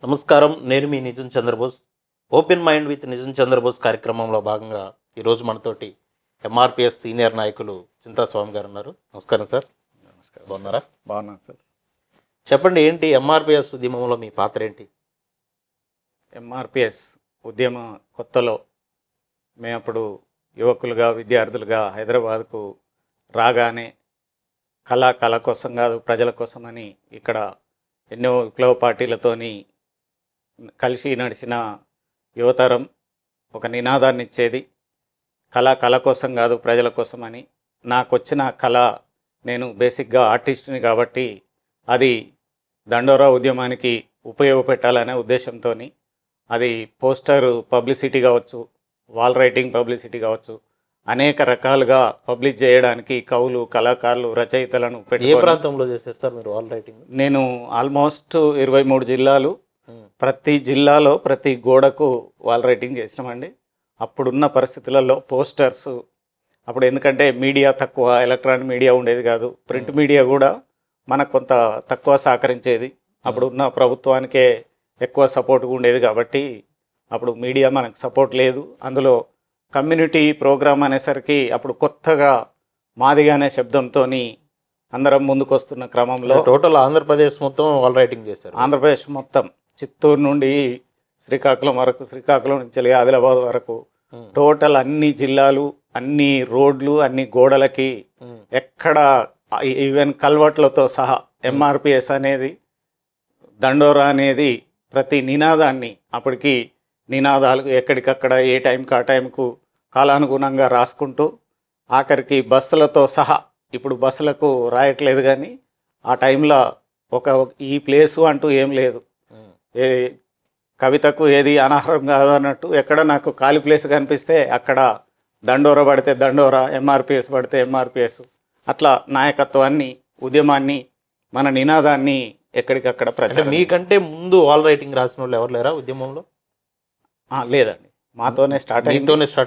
నమస్కారం. నేను మీ నిజం చంద్రబోస్. ఓపెన్ మైండ్ విత్ నిజం చంద్రబోస్ కార్యక్రమంలో భాగంగా ఈరోజు మనతోటి ఎంఆర్పిఎస్ సీనియర్ నాయకులు చింతాస్వామి గారు ఉన్నారు. నమస్కారం సార్. నమస్కారం. బాగున్నారా? బాగున్నాను సార్. చెప్పండి, ఏంటి ఎంఆర్పిఎస్ ఉద్యమంలో మీ పాత్ర ఏంటి? ఎంఆర్పిఎస్ ఉద్యమ కొత్తలో మేము అప్పుడు యువకులుగా విద్యార్థులుగా హైదరాబాద్కు రాగానే కళ కోసం కాదు ప్రజల కోసమని ఇక్కడ ఎన్నో విప్లవ పార్టీలతోని కలిసి నడిచిన యువతరం ఒక నినాదాన్ని ఇచ్చేది, కళ కోసం కాదు ప్రజల కోసమని. నాకు వచ్చిన కళ, నేను బేసిక్గా ఆర్టిస్ట్ని కాబట్టి అది దండోరా ఉద్యమానికి ఉపయోగపెట్టాలనే ఉద్దేశంతో అది పోస్టర్ పబ్లిసిటీ కావచ్చు, వాల్ రైటింగ్ పబ్లిసిటీ కావచ్చు, అనేక రకాలుగా పబ్లిష్ చేయడానికి కవులు, కళాకారులు, రచయితలను ఏ పెట్టి. ప్రాంతంలో చేశారు సార్ మీరు వాల్ రైటింగ్? నేను ఆల్మోస్ట్ 23 జిల్లాలు, ప్రతి జిల్లాలో ప్రతి గోడకు వాల్ రైటింగ్ చేసినామండి. అప్పుడున్న పరిస్థితులలో పోస్టర్స్ అప్పుడు ఎందుకంటే మీడియా తక్కువ, ఎలక్ట్రానిక్ మీడియా ఉండేది కాదు, ప్రింట్ మీడియా కూడా మనకు కొంత తక్కువ సహకరించేది. అప్పుడు ఉన్న ప్రభుత్వానికే ఎక్కువ సపోర్ట్గా ఉండేది కాబట్టి అప్పుడు మీడియా మనకు సపోర్ట్ లేదు. అందులో కమ్యూనిటీ ప్రోగ్రామ్ అనేసరికి అప్పుడు కొత్తగా మాదిగా అనే శబ్దంతో అందరం ముందుకొస్తున్న క్రమంలో టోటల్ ఆంధ్రప్రదేశ్ మొత్తం వాల్ రైటింగ్ చేశారు. ఆంధ్రప్రదేశ్ మొత్తం చిత్తూరు నుండి శ్రీకాకుళం వరకు, శ్రీకాకుళం నుంచి ఆదిలాబాద్ వరకు టోటల్ అన్ని జిల్లాలు, అన్ని రోడ్లు, అన్ని గోడలకి ఎక్కడ ఈవెన్ కల్వర్ట్లతో సహా ఎంఆర్పిఎస్ అనేది, దండోరా అనేది ప్రతి నినాదాన్ని అప్పటికి నినాదాలు ఎక్కడికక్కడ ఏ టైంకి ఆ టైంకు కాలానుగుణంగా రాసుకుంటూ ఆఖరికి బస్సులతో సహా, ఇప్పుడు బస్సులకు రాయట్లేదు కానీ ఆ టైంలో ఈ ప్లేసు అంటూ ఏం లేదు. ఏ కవితకు ఏది అనాహారం కాదు అన్నట్టు ఎక్కడ నాకు ఖాళీ ప్లేస్ కనిపిస్తే అక్కడ దండోరా పడితే దండోరా, ఎంఆర్పిఎస్ పడితే ఎంఆర్పిఎస్, అట్లా నాయకత్వాన్ని, ఉద్యమాన్ని, మన నినాదాన్ని ఎక్కడికక్కడ ప్రచారం. మీకంటే ముందు వాల్ రైటింగ్ రాసిన వాళ్ళు ఎవరు లేరా ఉద్యమంలో? లేదండి, మాతోనే స్టార్ట్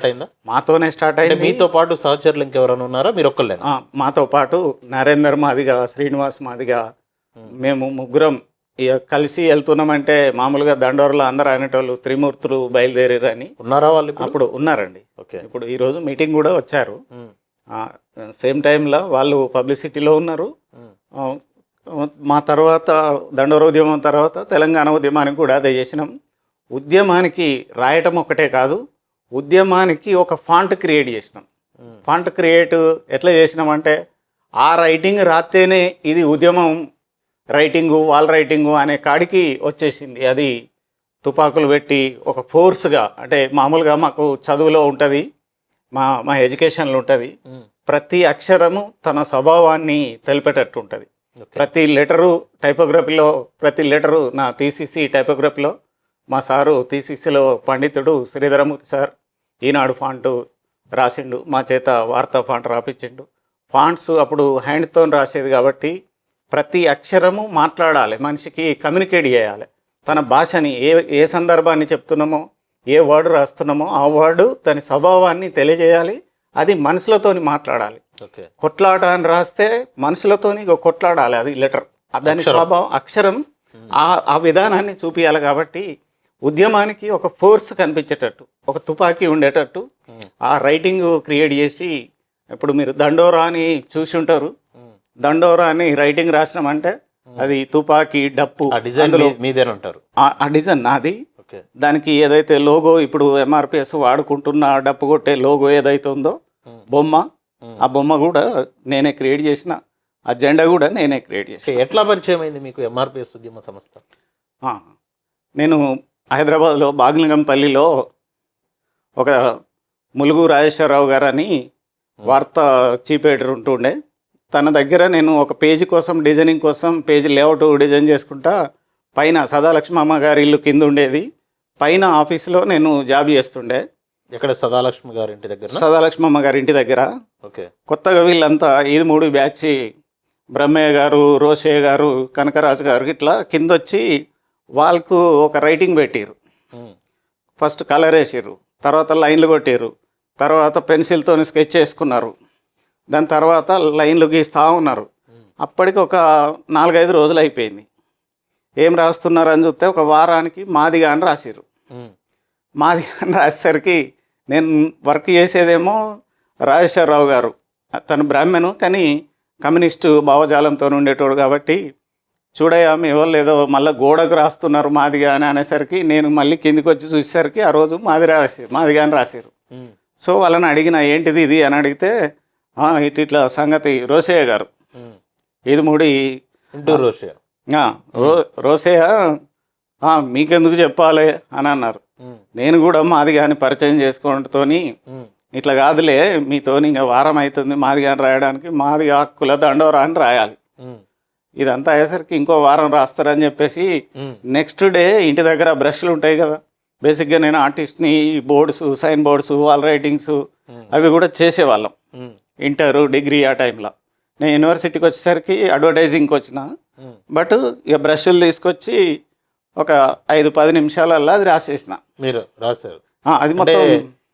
అయిందా? మాతోనే స్టార్ట్ అయింది. మీతో పాటు సహచరులు ఇంకెవరైనా ఉన్నారా? మీరు ఒక్కళ్ళే? మాతో పాటు నరేందర్ మాదిగా, శ్రీనివాస్ మాదిగా, మేము ముగ్గురం కలిసి వెళ్తున్నామంటే మామూలుగా దండోరలో అందరూ అనేటోళ్ళు త్రిమూర్తులు బయలుదేరారని. ఉన్నారా వాళ్ళు? అప్పుడు ఉన్నారండి. ఓకే. ఇప్పుడు ఈరోజు మీటింగ్ కూడా వచ్చారు. సేమ్ టైంలో వాళ్ళు పబ్లిసిటీలో ఉన్నారు. మా తర్వాత దండోర ఉద్యమం తర్వాత తెలంగాణ ఉద్యమానికి కూడా అదే చేసినాం. ఉద్యమానికి రాయటం ఒక్కటే కాదు, ఉద్యమానికి ఒక ఫాంట్ క్రియేట్ చేసినాం. ఫాంట్ క్రియేట్ ఎట్లా చేసినామంటే ఆ రైటింగ్ రాస్తేనే ఇది ఉద్యమం రైటింగు, వాల్ రైటింగు అనే కాడికి వచ్చేసింది. అది తుపాకులు పెట్టి ఒక ఫోర్స్గా, అంటే మామూలుగా మాకు చదువులో ఉంటుంది, మా ఎడ్యుకేషన్లో ఉంటుంది, ప్రతి అక్షరము తన స్వభావాన్ని తెలిపేటట్టు ఉంటుంది. ప్రతి లెటరు టైపోగ్రఫీలో, ప్రతి లెటరు నా థీసిస్ టైపోగ్రఫీలో మా సారు థీసిస్లో పండితుడు శ్రీధరమూర్తి సార్ ఈనాడు ఫాంటు రాసిండు, మా చేత వార్తా ఫాంట్ రాపించిండు. ఫాంట్స్ అప్పుడు హ్యాండ్తో రాసేది కాబట్టి ప్రతి అక్షరము మాట్లాడాలి, మనిషికి కమ్యూనికేట్ చేయాలి. తన భాషని ఏ సందర్భాన్ని చెప్తున్నామో, ఏ వర్డ్ రాస్తున్నామో ఆ వర్డ్ దాని స్వభావాన్ని తెలియజేయాలి. అది మనుషులతోని మాట్లాడాలి. కొట్లాట అని రాస్తే మనుషులతోని కొట్లాడాలి, అది లెటర్, దాని స్వభావం అక్షరం ఆ విధానాన్ని చూపించాలి. కాబట్టి ఉద్యమానికి ఒక ఫోర్స్ కనిపించేటట్టు, ఒక తుపాకీ ఉండేటట్టు ఆ రైటింగ్ క్రియేట్ చేసి, ఇప్పుడు మీరు దండోరా అని చూసి ఉంటారు, దండోరా అని రైటింగ్ రాసినామంటే అది తుపాకీ, డప్పు, ఆ డిజైన్ నాది. దానికి ఏదైతే లోగో, ఇప్పుడు ఎంఆర్పిఎస్ వాడుకుంటున్న డప్పు కొట్టే లోగో ఏదైతే ఉందో బొమ్మ, ఆ బొమ్మ కూడా నేనే క్రియేట్ చేసిన, ఆ జెండా కూడా నేనే క్రియేట్ చేసిన. ఎట్లా పరిచయం అయింది మీకు ఎంఆర్పిఎస్ ఉద్యమ సంస్థ? నేను హైదరాబాద్లో బాగ్లింగంపల్లిలో ఒక ములుగు రాజేశ్వరరావు గారు అని వార్తా చీఫ్ ఎడిటర్ ఉంటుండే, తన దగ్గర నేను ఒక పేజీ కోసం, డిజైనింగ్ కోసం పేజీ లేఅవుట్ డిజైన్ చేసుకుంటా, పైన సదాలక్ష్మమ్మ గారి ఇల్లు కింద ఉండేది, పైన ఆఫీస్లో నేను జాబ్ చేస్తుండే. ఎక్కడ? సదాలక్ష్మి గారి ఇంటి దగ్గర. సదాలక్ష్మమ్మ గారి ఇంటి దగ్గర. ఓకే. కొత్తగా వీళ్ళంతా 3 బ్యాచ్, బ్రహ్మయ్య గారు, రోషయ్య గారు, కనకరాజు గారు ఇట్లా కింద వచ్చి వాళ్ళకు ఒక రైటింగ్ పెట్టిరు. ఫస్ట్ కలర్ వేసిర్రు, తర్వాత లైన్లు కొట్టిర్రు, తర్వాత పెన్సిల్తో స్కెచ్ చేసుకున్నారు, దాని తర్వాత లైన్లు గీస్తూ ఉన్నారు. అప్పటికి ఒక 4-5 రోజులు అయిపోయింది. ఏం రాస్తున్నారు అని చూస్తే ఒక వారానికి మాదిగా అని రాసిర్రు. ఉమ్, మాదిగా అని రాసేసరికి నేను వర్క్ చేసేదేమో రాజేశ్వరరావు గారు, తను బ్రాహ్మణు కానీ కమ్యూనిస్టు భావజాలంతో ఉండేటోడు కాబట్టి చూడయ్యా మీ వాళ్ళు ఏదో మళ్ళీ గోడకు రాస్తున్నారు మాదిగా అని అనేసరికి నేను మళ్ళీ కిందికి వచ్చి చూసేసరికి ఆ రోజు మాదిగా అని రాశారు. ఉమ్, సో వాళ్ళని అడిగిన ఏంటిది ఇది అని అడిగితే ఇట్లా సంగతి రోసయ్య గారు ఉమ్. ఇది ముడి ఇంటూరు రోషయ్య. రోసయ్య మీకెందుకు చెప్పాలి అని అన్నారు. ఉమ్, నేను కూడా మాదిగా అని పరిచయం చేసుకోవడంతోని ఉమ్, ఇట్లా కాదులే మీతోని ఇంకా వారం అవుతుంది మాదిగా అని రాయడానికి, మాదిగా హక్కుల దండోరా అని రాయాలి, ఉమ్, ఇదంతా అయ్యేసరికి ఇంకో వారం రాస్తారని చెప్పేసి ఉమ్, నెక్స్ట్ డే ఇంటి దగ్గర బ్రష్లు ఉంటాయి కదా, బేసిక్గా నేను ఆర్టిస్ట్ని boards, sign boards, wall writings అవి కూడా చేసేవాళ్ళం ఉమ్, ఇంటర్ డిగ్రీ ఆ టైంలో. నేను యూనివర్సిటీకి వచ్చేసరికి అడ్వర్టైజింగ్కి వచ్చిన, ఉమ్. బట్ ఇక బ్రష్లు తీసుకొచ్చి ఒక 5-10 నిమిషాలల్లో అది రాసేసిన. మీరు రాశారు. అది అంటే మొత్తం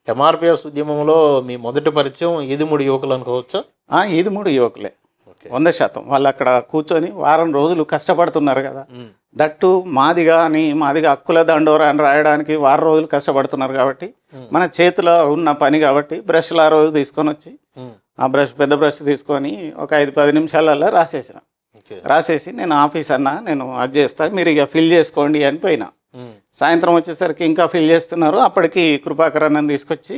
ఎంఆర్పిఎస్ ఉద్యమంలో మీ మొదటి పరిచయం ఈదుముడి యువకులు అనుకోవచ్చా? ఇది 3 యువకులే, ఓకే. 100%. వాళ్ళు అక్కడ కూర్చొని వారం రోజులు కష్టపడుతున్నారు కదా, ఉమ్, దట్టు మాదిగా హక్కుల దండోరా అని రాయడానికి వారం రోజులు కష్టపడుతున్నారు కాబట్టి మన చేతిలో ఉన్న పని కాబట్టి బ్రష్లు ఆ రోజు తీసుకొని వచ్చి ఉమ్, ఆ పెద్ద బ్రష్ తీసుకొని ఒక 5-10 నిమిషాలల్లో రాసేసిన. ఓకే. రాసేసి నేను ఆఫీస్ అన్నా నేను అది చేస్తా మీరు ఇక ఫిల్ చేసుకోండి అని పోయినా. ఉమ్, సాయంత్రం వచ్చేసరికి ఇంకా ఫిల్ చేస్తున్నారు. అప్పటికి కృపాకర్ అన్నని తీసుకొచ్చి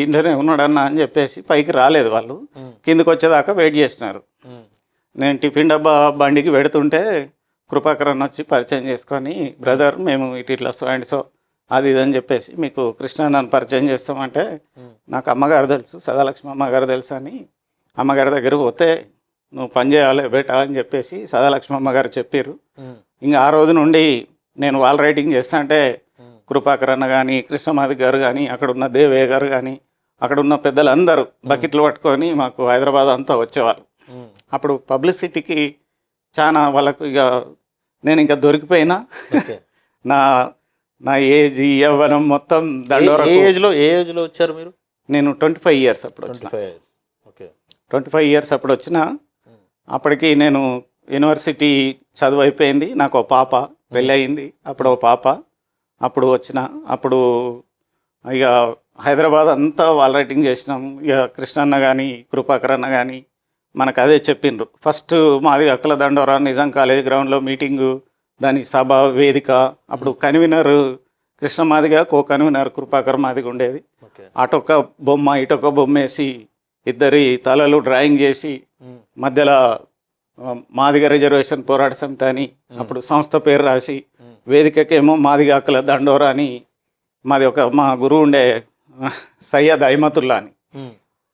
ఇంట్లోనే ఉన్నాడన్నా అని చెప్పేసి పైకి రాలేదు వాళ్ళు, కిందకి వచ్చేదాకా వెయిట్ చేసినారు. ఉమ్, నేను టిఫిన్ డబ్బా బండికి పెడుతుంటే కృపాకర్ అన్న వచ్చి పరిచయం చేసుకొని, బ్రదర్ మేము ఇట్లా సో అండ్ సో అది ఇది అని చెప్పేసి మీకు కృష్ణ నన్ను పరిచయం చేస్తామంటే, నాకు అమ్మగారు తెలుసు, సదాలక్ష్మి అమ్మగారు తెలుసు అని అమ్మగారి దగ్గర పోతే నువ్వు పని చేయాలి బేటా అని చెప్పేసి సదాలక్ష్మి అమ్మగారు చెప్పారు. ఉమ్, ఇంకా ఆ రోజు నుండి నేను వాల్ రైటింగ్ చేస్తా అంటే కృపాకర్ అన్న కానీ, కృష్ణమాది గారు కానీ, అక్కడ ఉన్న దేవయ్య గారు కానీ, అక్కడ ఉన్న పెద్దలందరూ బకెట్లు పట్టుకొని మాకు హైదరాబాద్ అంతా వచ్చేవాళ్ళు. ఉమ్. అప్పుడు పబ్లిసిటీకి చాలా వాళ్ళకు ఇక నేను ఇంకా దొరికిపోయినా. ఓకే. నా నా ఏజ్ యవ్వనం మొత్తం దండోరా. ఏ ఏజ్లో వచ్చారు మీరు? నేను 25 ఇయర్స్ అప్పుడు వచ్చిన. 25 years. ఓకే. 25 ఇయర్స్ అప్పుడు వచ్చిన. అప్పటికి నేను యూనివర్సిటీ చదువు అయిపోయింది, నాకు ఒక పాప పెళ్ళి అయింది, అప్పుడు ఒక పాప. అప్పుడు వచ్చిన, అప్పుడు ఇక హైదరాబాద్ అంతా వాల్ రైటింగ్ చేసినాం. ఇక కృష్ణన్న కానీ కృపాకర్ అన్న కానీ మనకు అదే చెప్పిండ్రు. ఫస్ట్ మాది హక్కుల దండోరా నిజాం కాలేజ్ గ్రౌండ్లో మీటింగు, దాని సభ వేదిక. అప్పుడు convener Krishna Madiga, co convener Krupakar Madiga ఉండేది. ఓకే. అటొక బొమ్మ ఇటొక బొమ్మ వేసి ఇద్దరి తలలు డ్రాయింగ్ చేసి మధ్యలో మాదిగ రిజర్వేషన్ పోరాట సమితి అని అప్పుడు సంస్థ పేరు రాసి, వేదికకేమో మాదిగ హక్కుల దండోరా అని మాది మా గురువు ఉండే సయ్యద్ అహ్మతుల్లా అని,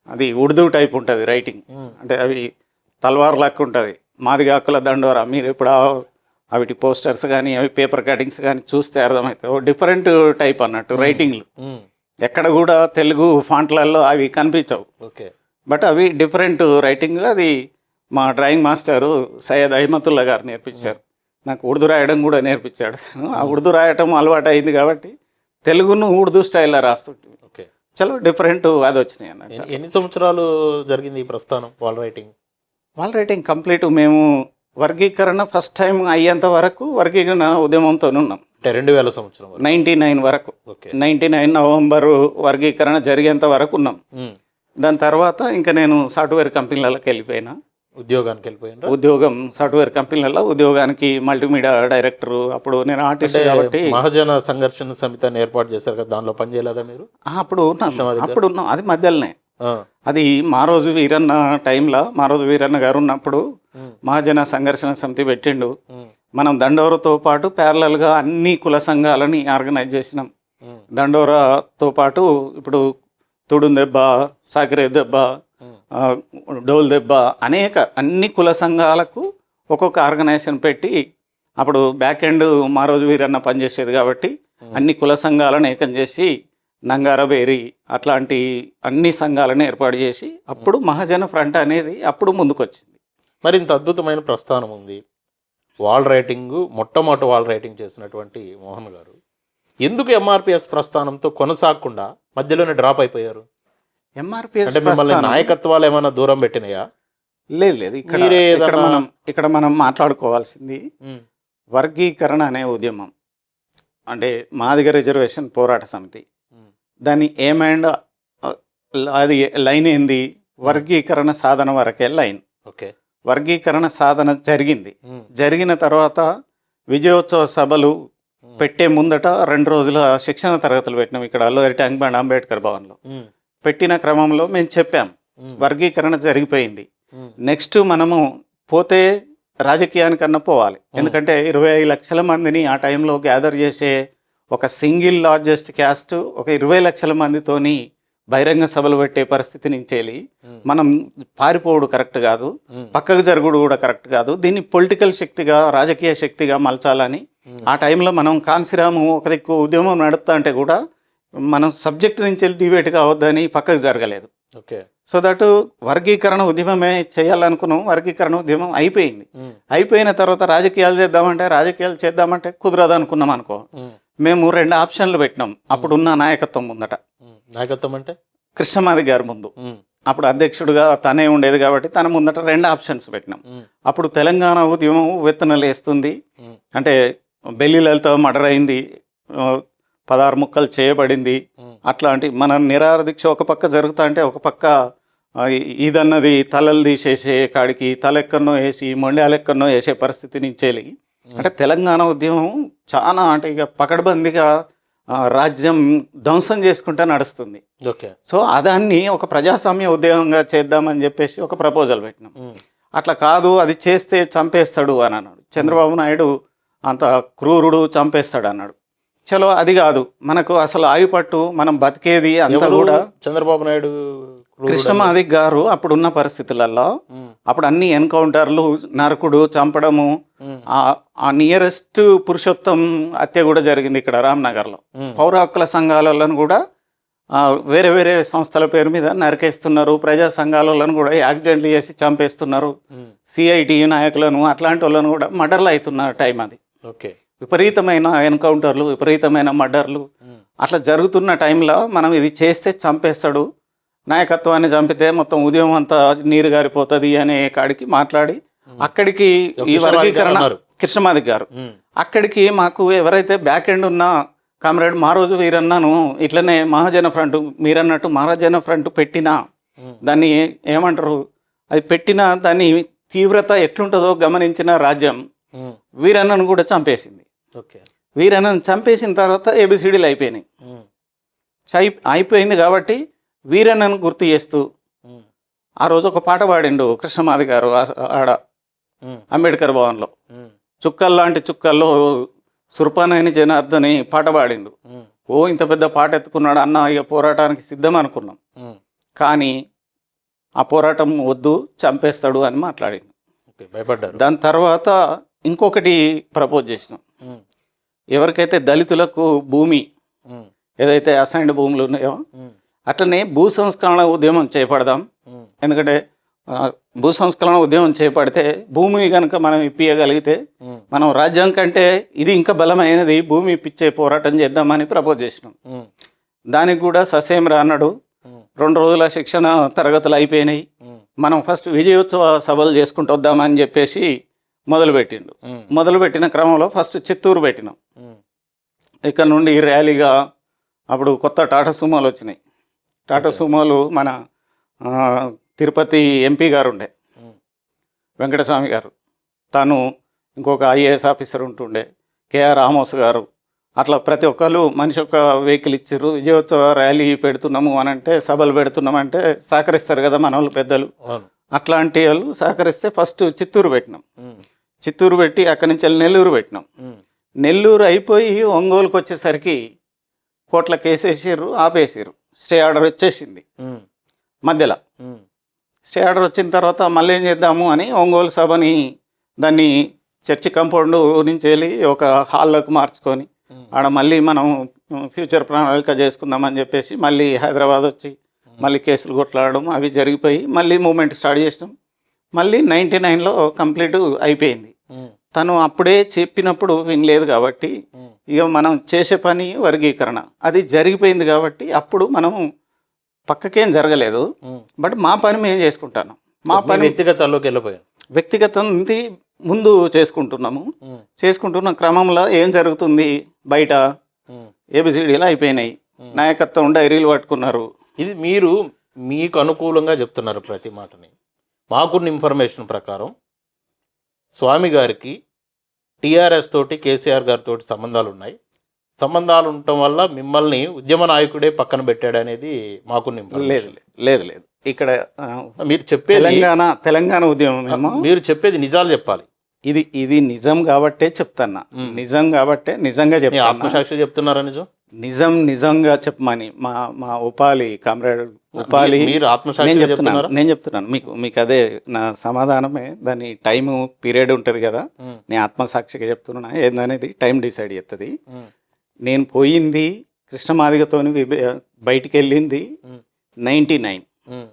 అది ఉర్దూ టైప్ ఉంటుంది రైటింగ్, అంటే అవి తల్వార్ లెక్క ఉంటుంది. మాదిగ హక్కుల దండోరా మీరు ఇప్పుడు అవిటి పోస్టర్స్ కానీ అవి పేపర్ కటింగ్స్ కానీ చూస్తే అర్థమవుతాయి. డిఫరెంట్ టైప్ అన్నట్టు రైటింగ్లు, ఎక్కడ కూడా తెలుగు ఫాంట్లలో అవి కనిపించవు. ఓకే. బట్ అవి డిఫరెంట్ రైటింగ్. అది మా డ్రాయింగ్ మాస్టరు సయ్యద్ అహ్మతుల్లా గారు నేర్పించారు. నాకు ఉర్దూ రాయడం కూడా నేర్పించాడు. ఆ ఉర్దూ రాయటం అలవాటు అయింది కాబట్టి తెలుగును ఉర్దూ స్టైల్లో రాస్తుంటుంది. ఓకే. చాలా డిఫరెంట్ అది వచ్చినాయి అన్నట్టు. ఎన్ని సంవత్సరాలు జరిగింది ఈ ప్రస్థానం wall writing? Wall writing complete మేము వర్గీకరణ ఫస్ట్ టైం అయ్యేంత వరకు వర్గీకరణ ఉద్యమంతో ఉన్నాం. అంటే 2000 సంవత్సరం 99 వరకు. ఓకే. 99 నవంబరు వర్గీకరణ జరిగేంత వరకు ఉన్నాం. దాని తర్వాత ఇంకా నేను సాఫ్ట్వేర్ కంపెనీలకి వెళ్ళిపోయినా. ఉద్యోగానికి వెళ్ళిపోయినా? ఉద్యోగం సాఫ్ట్వేర్ కంపెనీలలో ఉద్యోగానికి మల్టీమీడియా డైరెక్టర్. అప్పుడు నేను ఆర్టిస్ట్ కాబట్టి మహాజన సంఘర్షణ సమితిని ఏర్పాటు చేశారు కదా, దానిలో పని చేయలేదా మీరు? అప్పుడు ఉన్నాం. అది మధ్యలోనే. అది మారోజు వీరన్న టైంలో మారోజు వీరన్న గారు ఉన్నప్పుడు మహాజన సంఘర్షణ సమితి పెట్టిండు. మనం దండోరాతో పాటు ప్యారలల్గా అన్ని కుల సంఘాలని ఆర్గనైజ్ చేసినాం. దండోరాతో పాటు ఇప్పుడు తుడుం దెబ్బ, సాకిరే దెబ్బ, డోల్ దెబ్బ అన్ని కుల సంఘాలకు ఒక్కొక్క ఆర్గనైజేషన్ పెట్టి, అప్పుడు బ్యాక్ ఎండ్ మారోజు వీరన్న పనిచేసేది కాబట్టి అన్ని కుల సంఘాలను ఏకం చేసి నంగారబేరి అట్లాంటి అన్ని సంఘాలను ఏర్పాటు చేసి అప్పుడు మహాజన ఫ్రంట్ అనేది అప్పుడు ముందుకు వచ్చింది. మరి ఇంత అద్భుతమైన ప్రస్థానం ఉంది. వాల్ రైటింగ్ మొట్టమొదటి వాల్ రైటింగ్ చేసినటువంటి మోహన్ గారు ఎందుకు ఎంఆర్పిఎస్ ప్రస్థానంతో కొనసాగకుండా మధ్యలోనే డ్రాప్ అయిపోయారు? ఎంఆర్పిఎస్ అంటే మిమ్మల్ని నాయకత్వాలు ఏమైనా దూరం పెట్టినాయా? లేదు. ఇక్కడ మనం మాట్లాడుకోవాల్సింది వర్గీకరణ అనే ఉద్యమం అంటే మాదిగ రిజర్వేషన్ పోరాట సమితి దాని ఏమ్ అండ్ అది లైన్ ఏంది, వర్గీకరణ సాధన వరకే లైన్. ఓకే. వర్గీకరణ సాధన జరిగింది. జరిగిన తర్వాత విజయోత్సవ సభలు పెట్టే ముందట 2 రోజుల శిక్షణ తరగతులు పెట్టినాం ఇక్కడ లోయర్ ట్యాంక్ బండ్ అంబేద్కర్ భవన్లో. పెట్టిన క్రమంలో మేము చెప్పాం వర్గీకరణ జరిగిపోయింది, నెక్స్ట్ మనము పోతే రాజకీయానికన్నా పోవాలి. ఎందుకంటే 25 లక్షల మందిని ఆ టైంలో గ్యాదర్ చేసే ఒక సింగిల్ లార్జెస్ట్ క్యాస్ట్ ఒక 20 లక్షల మందితోని బహిరంగ సభలు పెట్టే పరిస్థితి నుంచి వెళ్ళి మనం పారిపోవడు కరెక్ట్ కాదు, పక్కకు జరుగుడు కూడా కరెక్ట్ కాదు, దీన్ని పొలిటికల్ శక్తిగా రాజకీయ శక్తిగా మలచాలని ఆ టైంలో మనం కాన్సిరాము ఒక దిక్కు ఉద్యమం నడుపుతా అంటే కూడా మనం సబ్జెక్ట్ నుంచి వెళ్ళి డిబేట్ కావద్దని పక్కకు జరగలేదు. ఓకే. సో దట్ వర్గీకరణ ఉద్యమమే చేయాలనుకున్నాం. వర్గీకరణ ఉద్యమం అయిపోయింది. అయిపోయిన తర్వాత రాజకీయాలు చేద్దామంటే కుదరదు అనుకున్నాం అనుకో. మేము 2 ఆప్షన్లు పెట్టినాం అప్పుడున్న నాయకత్వం ముందట. నాయకత్వం అంటే కృష్ణమాది గారి ముందు అప్పుడు అధ్యక్షుడిగా తనే ఉండేది కాబట్టి తన ముందట 2 ఆప్షన్స్ పెట్టినాం. అప్పుడు తెలంగాణ ఉద్యమం వెత్తనలేస్తుంది, అంటే బెల్లి లలిత మర్డర్ అయింది, 16 ముక్కలు చేయబడింది, అట్లాంటి మన నిరాహార దీక్ష ఒక పక్క జరుగుతా అంటే ఒక పక్క ఇదన్నది తలలు తీసేసే కాడికి తలెక్కన్నో వేసి మొండాలెక్కన్నో వేసే పరిస్థితి నుంచేలి. అంటే తెలంగాణ ఉద్యమం చాలా అంటే ఇక పకడ్బందీగా రాజ్యం ధ్వంసం చేసుకుంటూ నడుస్తుంది. ఓకే. సో అదాన్ని ఒక ప్రజాస్వామ్య ఉద్యమంగా చేద్దామని చెప్పేసి ఒక ప్రపోజల్ పెట్టినాం. అట్లా కాదు అది చేస్తే చంపేస్తాడు అని అన్నాడు చంద్రబాబు నాయుడు, అంత క్రూరుడు చంపేస్తాడు అన్నాడు. చలో అది కాదు మనకు అసలు ఆయుపట్టు మనం బతికేది అంతా కూడా చంద్రబాబు నాయుడు కృష్ణమాది గారు అప్పుడున్న పరిస్థితులలో అప్పుడు అన్ని ఎన్కౌంటర్లు నరకుడు చంపడము, ఆ నియరెస్ట్ పురుషోత్తం హత్య కూడా జరిగింది ఇక్కడ రామ్నగర్లో. పౌర హక్కుల సంఘాలను కూడా వేరే వేరే సంస్థల పేరు మీద నరికేస్తున్నారు, ప్రజా సంఘాలను కూడా యాక్సిడెంట్లు చేసి చంపేస్తున్నారు, సిఐటి నాయకులను అట్లాంటి వాళ్ళను కూడా మర్డర్లు అవుతున్న టైం అది. ఓకే. విపరీతమైన ఎన్కౌంటర్లు, విపరీతమైన మర్డర్లు అట్లా జరుగుతున్న టైంలో మనం ఇది చేస్తే చంపేస్తాడు, నాయకత్వాన్ని చంపితే మొత్తం ఉద్యమం అంతా నీరు గారిపోతుంది అనే కాడికి మాట్లాడి అక్కడికి ఈ వర్గీకరణ కృష్ణమాది గారు అక్కడికి మాకు ఎవరైతే బ్యాక్ ఎండ్ ఉన్న కామ్రేడ్ మారోజు వీరన్నను ఇట్లనే మహాజన ఫ్రంట్ మీరన్నట్టు మహాజన ఫ్రంట్ పెట్టినా దాన్ని ఏమంటారు అది పెట్టిన దాని తీవ్రత ఎట్లుంటుందో గమనించిన రాజ్యం వీరన్నను కూడా చంపేసింది. వీరన్నను చంపేసిన తర్వాత ఏబిసిడీలు అయిపోయినాయి. అయిపోయింది కాబట్టి వీరన్నను గుర్తు చేస్తూ ఆ రోజు ఒక పాట పాడిండు కృష్ణమాది గారు ఆడ అంబేద్కర్ భవన్లో. చుక్కల్లాంటి చుక్కల్లో సురపానైన జనార్దని పాట పాడిండు. ఓ ఇంత పెద్ద పాట ఎత్తుకున్నాడు అన్న, ఇక పోరాటానికి సిద్ధం అనుకున్నాం. కానీ ఆ పోరాటం వద్దు చంపేస్తాడు అని మాట్లాడింది. భయపడ్డారు. దాని తర్వాత ఇంకొకటి ప్రపోజ్ చేసినాం, ఎవరికైతే దళితులకు భూమి ఏదైతే అసైన్డ్ భూములు ఉన్నాయో అట్లనే భూ సంస్కరణ ఉద్యమం చేపడదాం. ఎందుకంటే భూ సంస్కరణ ఉద్యమం చేపడితే భూమి కనుక మనం ఇప్పియగలిగితే మనం రాజ్యం కంటే ఇది ఇంకా బలమైనది, భూమి ఇప్పించే పోరాటం చేద్దామని ప్రపోజ్ చేసినాం. దానికి కూడా ససేం రాన్నాడు. 2 రోజుల శిక్షణ తరగతులు అయిపోయినాయి, మనం ఫస్ట్ విజయోత్సవ సభలు చేసుకుంటూ వద్దామని చెప్పేసి మొదలుపెట్టిండు. మొదలుపెట్టిన క్రమంలో ఫస్ట్ చిత్తూరు పెట్టినాం. ఇక్కడ నుండి ర్యాలీగా అప్పుడు కొత్త టాటా సుమోలు వచ్చినాయి. టాటా సుమోలు మన తిరుపతి ఎంపీ గారు ఉండే వెంకటస్వామి గారు, తను ఇంకొక ఐఏఎస్ ఆఫీసర్ ఉంటుండే కేఆర్ రామోస్ గారు, అట్లా ప్రతి ఒక్కరు మనిషి ఒక వెహికల్ ఇచ్చారు. విజయోత్సవ ర్యాలీ పెడుతున్నాము అని అంటే, సభలు పెడుతున్నామంటే సహకరిస్తారు కదా మన వాళ్ళు పెద్దలు. అట్లాంటి వాళ్ళు సహకరిస్తే ఫస్ట్ చిత్తూరు పెట్టినాం. చిత్తూరు పెట్టి అక్కడి నుంచి నెల్లూరు పెట్టినాం. నెల్లూరు అయిపోయి ఒంగోలుకి వచ్చేసరికి కోట్ల కేసేసారు, ఆపేసారు. స్టే ఆర్డర్ వచ్చేసింది మధ్యలో. స్టే ఆర్డర్ వచ్చిన తర్వాత మళ్ళీ ఏం చేద్దాము అని ఒంగోలు సభని దాన్ని చర్చి కంపౌండ్ నుంచి వెళ్ళి ఒక హాల్లోకి మార్చుకొని ఆడ మళ్ళీ మనం ఫ్యూచర్ ప్రణాళిక చేసుకుందామని చెప్పేసి మళ్ళీ హైదరాబాద్ వచ్చి మళ్ళీ కేసులు కొట్లాడడం అవి జరిగిపోయి మళ్ళీ మూమెంట్ స్టార్ట్ చేసినాం. మళ్ళీ 99లో కంప్లీట్ అయిపోయింది. తను అప్పుడే చెప్పినప్పుడు వినలేదు కాబట్టి ఇక మనం చేసే పని వర్గీకరణ అది జరిగిపోయింది కాబట్టి అప్పుడు మనం పక్కకేం జరగలేదు. బట్ మా పని మేము చేసుకుంటాను. మా పని వ్యక్తిగతాల్లోకి వెళ్ళిపోయాం. వ్యక్తిగతంది ముందు చేసుకుంటున్నాము. ఉమ్, చేసుకుంటున్న క్రమంలో ఏం జరుగుతుంది, బయట ఉమ్. ఏబిసిడీలు అయిపోయినాయి, నాయకత్వం డైరీలు పట్టుకున్నారు. ఇది మీరు మీకు అనుకూలంగా చెప్తున్నారు ప్రతి మాటని. మాకున్న ఇన్ఫర్మేషన్ ప్రకారం స్వామి గారికి టీఆర్ఎస్ తోటి కేసీఆర్ గారితో సంబంధాలు ఉన్నాయి. సంబంధాలు ఉండటం వల్ల మిమ్మల్ని ఉద్యమ నాయకుడే పక్కన పెట్టాడు అనేది మాకున్న లేదు ఇన్ఫర్మేషన్. లేదు లేదు ఇక్కడ మీరు చెప్పేది తెలంగాణ ఉద్యమం ఏమో, మీరు చెప్పేది నిజాలు చెప్పాలి. ఇది నిజం కాబట్టే చెప్తాన్నా, నిజం కాబట్టే నిజంగా మీ చెప్తాన్నా. ఆత్మసాక్షి చెప్తున్నారా నిజం? నిజంగా చెప్పమని మా ఉపాలి కామ్రేడ్ ఉపాలి మీరు ఆత్మసాక్షి చెప్తున్నారా? నేను చెప్తున్నాను మీకు అదే నా సమాధానమే. దాని టైము పీరియడ్ ఉంటుంది కదా, ఉమ్, నేను ఆత్మసాక్షిగా చెప్తున్నా. ఏందనేది టైం డిసైడ్ చేస్తుంది. ఉమ్, నేను పోయింది కృష్ణమాదిగతోని బయటికి వెళ్ళింది ఉమ్, 99. ఉమ్,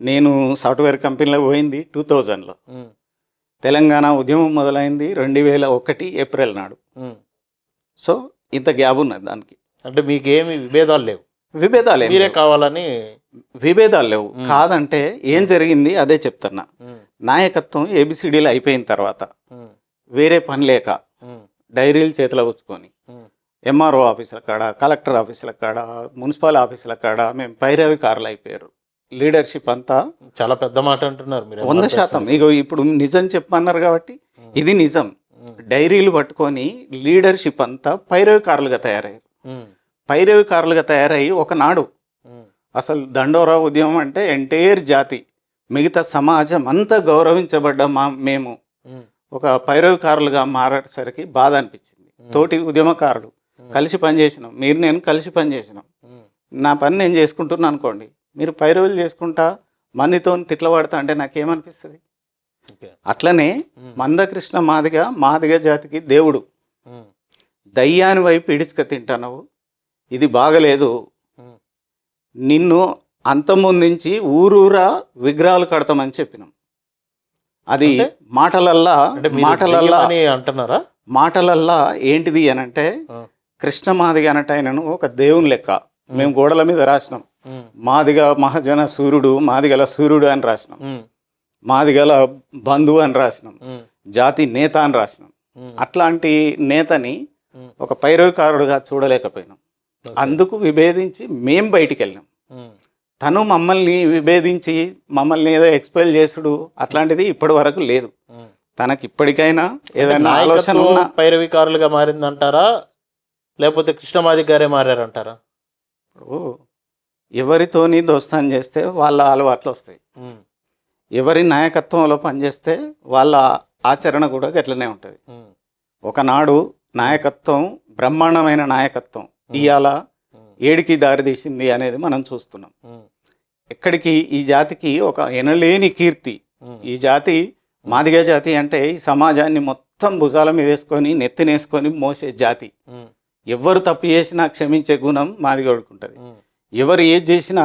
నేను సాఫ్ట్వేర్ కంపెనీలో పోయింది 2000లో. ఉమ్, తెలంగాణ ఉద్యమం మొదలైంది 2001 ఏప్రిల్ నాడు. ఉమ్. సో ఇంత గ్యాప్ ఉన్నది దానికి. అంటే మీకేమి విభేదాలు లేవు, విభేదాలు మీరే కావాలని. విభేదాలు లేవు. కాదంటే ఏం జరిగింది అదే చెప్తున్నా. ఉమ్, నాయకత్వం ఏబిసిడీలు అయిపోయిన తర్వాత ఉమ్, వేరే పని లేక ఉమ్, డైరీలు చేతిలో ఉంచుకొని ఉమ్, ఎంఆర్ఓ ఆఫీసుల కాడ, కలెక్టర్ ఆఫీసుల కాడ, మున్సిపల్ ఆఫీసుల కాడ మేము పైరవికారులు అయిపోయారు. లీడర్షిప్ అంతా చాలా పెద్ద మాట అంటున్నారు మీరు. 100%. ఇగో ఇప్పుడు నిజం చెప్పమన్నారు కాబట్టి ఇది నిజం. డైరీలు పట్టుకొని లీడర్షిప్ అంతా పైరవికారులుగా తయారయ్యారు. ఉమ్, పైరవికారులుగా తయారయ్యి ఒకనాడు ఉమ్, అసలు దండోరా ఉద్యమం అంటే ఎంటైర్ జాతి, మిగతా సమాజం అంతా గౌరవించబడ్డ మేము ఉమ్, ఒక పైరవికారులుగా మారేసరికి బాధ అనిపించింది. తోటి ఉద్యమకారులు కలిసి పనిచేసినాం, మీరు నేను కలిసి పనిచేసినాం. ఉమ్, నా పని నేను చేసుకుంటున్నాను అనుకోండి, మీరు పైరవులు చేసుకుంటా మందితో తిట్లబడతా అంటే నాకేమనిపిస్తుంది? ఓకే. అట్లనే మందకృష్ణ మాదిగ జాతికి దేవుడు. ఉమ్, దయ్యాని వైపు ఇడుచుక తింటావు, ఇది బాగలేదు. ఉమ్. నిన్ను అంతమొందించి ఊరూరా విగ్రహాలు కడతామని చెప్పినాం. అది అంటే? మాటలల్లా అంటే మీరు మాటలల్లా దెయ్యం అని అంటున్నారా? మాటలల్లా ఏంటిది అనంటే ఆ, కృష్ణ మాదిగ అనట ఆయనను ఒక దేవుని లెక్క మేము గోడల మీద రాసినాం. ఉమ్, మాదిగ మహాజన సూర్యుడు, మాదిగల సూర్యుడు అని రాసినాం, ఉమ్, మాదిగల బంధువు అని రాసినాం, ఉమ్, జాతి నేత అని రాసినాం. ఉమ్, అట్లాంటి నేతని ఉమ్, ఒక పైరవికారుడుగా చూడలేకపోయినాం. ఓకే. అందుకు విభేదించి మేం బయటికి వెళ్ళాం. ఉమ్, తను మమ్మల్ని విభేదించి మమ్మల్ని ఏదో ఎక్స్పెల్ చేసుడు అట్లాంటిది ఇప్పటి వరకు లేదు. ఉమ్. తనకి ఇప్పటికైనా ఏదైనా ఆలోచన నాయకత్వం ఉన్నా పైరవికారులుగా మారిందంటారా, లేకపోతే కృష్ణమాది గారే మారారంటారా? ఇప్పుడు ఎవరితోని దోస్తాన్ చేస్తే వాళ్ళ అలవాట్లు వస్తాయి. ఉమ్, ఎవరి నాయకత్వంలో పనిచేస్తే వాళ్ళ ఆచరణ కూడా గట్లనే ఉంటుంది. ఉమ్, ఒకనాడు నాయకత్వం బ్రహ్మాండమైన నాయకత్వం ఇవాళ ఏడికి దారితీసింది అనేది మనం చూస్తున్నాం. ఉమ్, ఎక్కడికి ఈ జాతికి ఒక ఎనలేని కీర్తి. ఉమ్, ఈ జాతి మాదిగ జాతి అంటే ఈ సమాజాన్ని మొత్తం భుజాల మీద వేసుకొని నెత్తినేసుకొని మోసే జాతి. ఉమ్, ఎవరు తప్పు చేసినా క్షమించే గుణం మాదిగోడికి ఉంటుంది. ఉమ్, ఎవరు ఏది చేసినా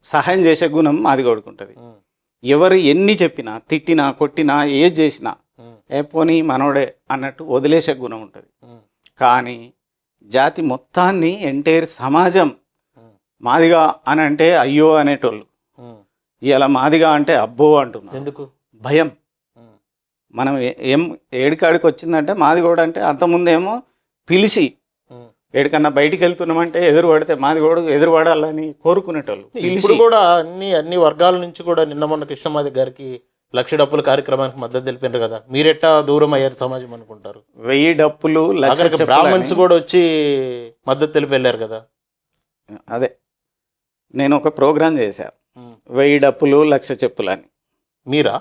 సహాయం చేసే గుణం మాదిగోడికి ఉంటుంది. ఉమ్, ఎవరు ఎన్ని చెప్పినా, తిట్టినా, కొట్టినా, ఏది చేసినా ఉమ్, ఏ పోనీ మనోడే అన్నట్టు వదిలేసే గుణం ఉంటుంది. ఉమ్, కానీ జాతి మొత్తాన్ని ఎంటైర్ సమాజం ఉమ్, మాదిగా అని అంటే అయ్యో అనేటోళ్ళు ఉమ్. ఇలా మాదిగా అంటే అబ్బో అంటున్నారు. ఎందుకు? భయం. ఉమ్, మనం ఏం ఏడికాడికి వచ్చిందంటే మాదిగోడు అంటే అంతకుముందేమో పిలిచి ఉమ్. ఎక్కడికన్నా బయటికి వెళ్తున్నామంటే ఎదురు పడితే మాదిగోడు ఎదురు పడాలని కోరుకునేటోళ్ళు. ఇప్పుడు పిలిచి కూడా అన్ని వర్గాల నుంచి కూడా నిన్న మొన్న కృష్ణమాది గారికి 1,00,000 డబ్బుల కార్యక్రమానికి మద్దతు తెలిపారు కదా. మీరెట్టా దూరం అయ్యారు సమాజం అనుకుంటారు? 1000 డప్పులు, 1,00,000 ఆఖరికి చెప్పులని. బ్రాహ్మణ్స్ కూడా వచ్చి మద్దతు తెలిపి వెళ్ళారు కదా. అదే నేను ఒక ప్రోగ్రాం చేశా, ఉమ్. 1000 డప్పులు 1,00,000 చెప్పులని. మీరా?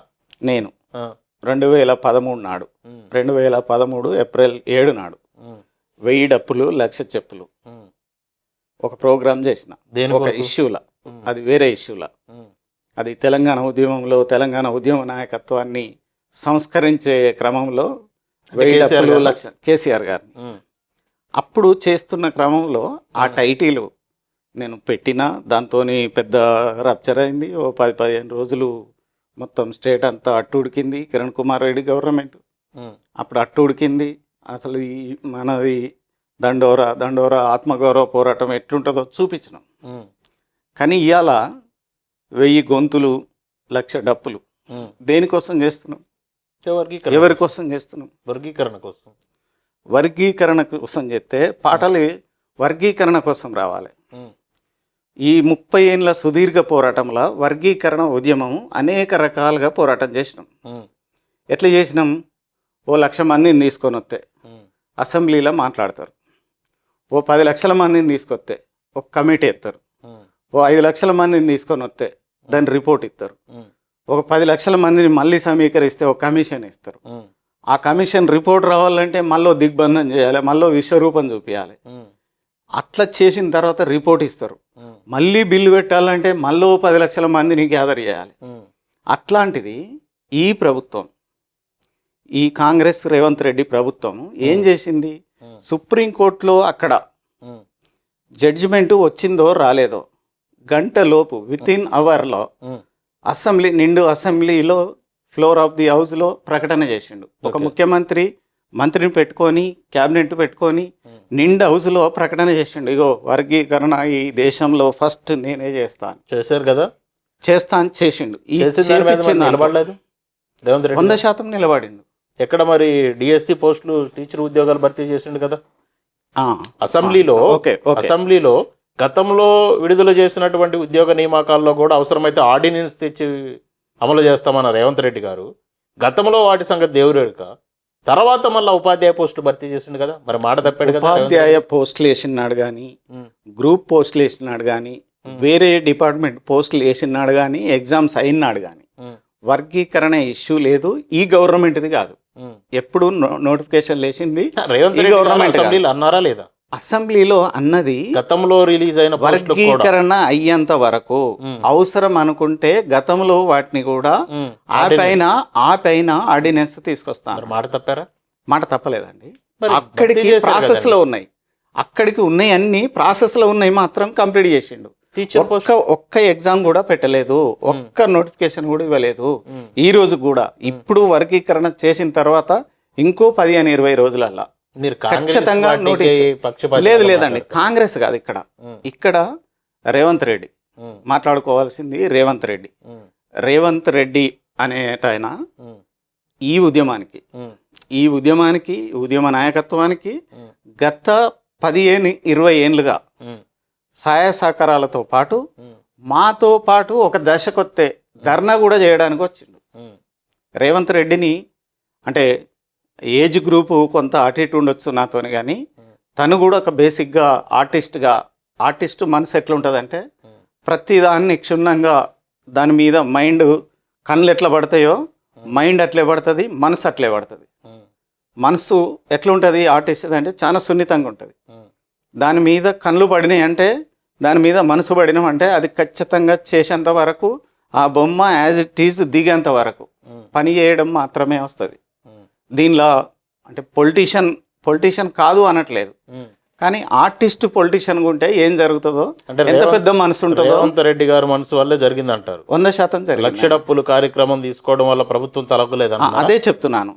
నేను ఆ, 2013 నాడు, ఉమ్, 2013 ఏప్రిల్ 7 నాడు ఉమ్, 1000 డప్పులు 1,00,000 చెప్పులు ఉమ్. ఒక ప్రోగ్రాం చేసిన. దేని ఒక కొరకు? ఇష్యూలా, ఉమ్, అది వేరే ఇష్యూలా. ఉమ్, అది తెలంగాణ ఉద్యమంలో తెలంగాణ ఉద్యమ నాయకత్వాన్ని సంస్కరించే క్రమంలో అంటే 1000 కేసీఆర్ డప్పులు గారా? 1,00,000 కేసీఆర్ గారిని ఉమ్, అప్పుడు చేస్తున్న క్రమంలో ఆ టైటిల్ నేను పెట్టినా దాంతో పెద్ద రప్చర్ అయింది. ఓ 10-15 రోజులు మొత్తం స్టేట్ అంతా అట్టుడికింది. కిరణ్ కుమార్ రెడ్డి గవర్నమెంట్ ఉమ్, అప్పుడు అట్టుడికింది. అసలు ఈ మనది దండోరా ఆత్మగౌరవ పోరాటం ఎట్లుంటుందో చూపించినాం. ఉమ్, కానీ ఇవాళ 1000 గొంతులు 1,00,000 డప్పులు ఉమ్, దేనికోసం చేస్తున్నాం? ఎవరి కోసం చేస్తున్నాం? వర్గీకరణ కోసం. వర్గీకరణ కోసం చేస్తే పాటలు వర్గీకరణ కోసం రావాలి. ఈ 30 ఏళ్ళ సుదీర్ఘ పోరాటంలో వర్గీకరణ ఉద్యమం అనేక రకాలుగా పోరాటం చేసినాం. ఎట్లా చేసినాం? ఓ 1,00,000 మందిని తీసుకొని వస్తే అసెంబ్లీలో మాట్లాడతారు. ఓ 10 లక్షల మందిని తీసుకొస్తే ఒక కమిటీ ఎత్తారు. ఓ 5 లక్షల మందిని తీసుకొని వస్తే దాని రిపోర్ట్ ఇస్తారు. ఒక 10 లక్షల మందిని మళ్ళీ సమీకరిస్తే ఒక కమిషన్ ఇస్తారు. ఆ కమిషన్ రిపోర్ట్ రావాలంటే మళ్ళీ దిగ్బంధం చేయాలి, మళ్ళీ విశ్వరూపం చూపించాలి. అట్లా చేసిన తర్వాత రిపోర్ట్ ఇస్తారు. మళ్ళీ బిల్లు పెట్టాలంటే మళ్ళీ 10 లక్షల మందిని గ్యాదర్ చేయాలి. అట్లాంటిది ఈ ప్రభుత్వం, ఈ కాంగ్రెస్ రేవంత్ రెడ్డి ప్రభుత్వం ఏం చేసింది? సుప్రీంకోర్టులో అక్కడ జడ్జిమెంట్ వచ్చిందో రాలేదో గంటలోపు వితిన్ అవర్లో అసెంబ్లీలో ఫ్లోర్ ఆఫ్ ది హౌస్లో ప్రకటన చేసిండు. ఒక ముఖ్యమంత్రి మంత్రిని పెట్టుకొని క్యాబినెట్ పెట్టుకొని నిండు హౌస్లో ప్రకటన చేసిండు. ఇగో వర్గీకరణ ఈ దేశంలో ఫస్ట్ నేనే చేస్తాను. చేశారు కదా, చేస్తాను చేసిండు. నిలబడలేదు 100% నిలబడిండు. ఎక్కడ మరి డిఎస్సి పోస్టులు టీచర్ ఉద్యోగాలు భర్తీ చేసిండు కదా అసెంబ్లీలో. గతంలో విడుదల చేసినటువంటి ఉద్యోగ నియామకాల్లో కూడా అవసరమైతే ఆర్డినెన్స్ తెచ్చి అమలు చేస్తామన్న రేవంత్ రెడ్డి గారు గతంలో వాటి సంగతి దేవుడేడుక తర్వాత మళ్ళీ ఉపాధ్యాయ పోస్టులు భర్తీ చేసిండు కదా, మరి మాట తప్పాడు కదా. ఉపాధ్యాయ పోస్టులు వేసినాడు కానీ, గ్రూప్ పోస్టులు వేసినాడు కానీ, వేరే డిపార్ట్మెంట్ పోస్టులు వేసినాడు కానీ, ఎగ్జామ్స్ అయినాడు కానీ వర్గీకరణ ఇష్యూ లేదు. ఈ గవర్నమెంట్ది కాదు. ఎప్పుడు నోటిఫికేషన్ లేచింది గవర్నమెంట్ అన్నారా లేదా? అసెంబ్లీలో అన్నది గతంలో రిలీజ్ అయిన వర్గీకరణ అయ్యేంత వరకు అవసరం అనుకుంటే గతంలో వాటిని కూడా ఆ పైన ఆర్డినెన్స్ తీసుకొస్తాను. మాట తప్పారా? మాట తప్పలేదండి. అక్కడికి ప్రాసెస్ లో ఉన్నాయి, అక్కడికి ఉన్నాయి, అన్ని ప్రాసెస్ లో ఉన్నాయి, మాత్రం కంప్లీట్ చేసిండు. ఒక్క ఎగ్జామ్ కూడా పెట్టలేదు, ఒక్క నోటిఫికేషన్ కూడా ఇవ్వలేదు. ఈ రోజు కూడా ఇప్పుడు వర్గీకరణ చేసిన తర్వాత ఇంకో 15-20 రోజులల్లా ఖచ్చితంగా నోటీస్. లేదండి, కాంగ్రెస్ కాదు ఇక్కడ రేవంత్ రెడ్డి మాట్లాడుకోవాల్సింది. రేవంత్ రెడ్డి అనేటైన ఈ ఉద్యమానికి ఉద్యమ నాయకత్వానికి గత 15-20 ఏళ్ళుగా సహాయ సహకారాలతో పాటు మాతో పాటు ఒక దశకొత్తే ధర్నా కూడా చేయడానికి వచ్చిండు. రేవంత్ రెడ్డిని అంటే ఏజ్ గ్రూపు కొంత అటు ఇటు ఉండొచ్చు నాతోని, కానీ తను కూడా ఒక బేసిక్గా ఆర్టిస్ట్ మనసు ఎట్లుంటుందంటే ప్రతిదాన్ని క్షుణ్ణంగా దాని మీద మైండ్, కళ్ళు ఎట్లా పడతాయో మైండ్ అట్లే పడుతుంది, మనసు అట్లే పడుతుంది. మనసు ఎట్లుంటుంది ఆర్టిస్ట్ అంటే చాలా సున్నితంగా ఉంటుంది. దాని మీద కళ్ళు పడినాయి అంటే, దాని మీద మనసు పడినాం అంటే అది ఖచ్చితంగా చేసేంత వరకు, ఆ బొమ్మ యాజ్ ఇట్ ఈజ్ దిగేంత వరకు పని చేయడం మాత్రమే వస్తుంది. దీనిలో అంటే పొలిటీషియన్ కాదు అనట్లేదు, కానీ ఆర్టిస్ట్ పొలిటీషియన్ ఉంటే ఏం జరుగుతుందో, ఎంత పెద్ద మనసు ఉంటుందో. రేవంత్ రెడ్డి గారు మనసు వల్లే జరిగింది అంటారు. 100% జరిగింది. లక్ష డప్పులు కార్యక్రమం తీసుకోవడం వల్ల ప్రభుత్వం తలగలేదు. అదే చెప్తున్నాను.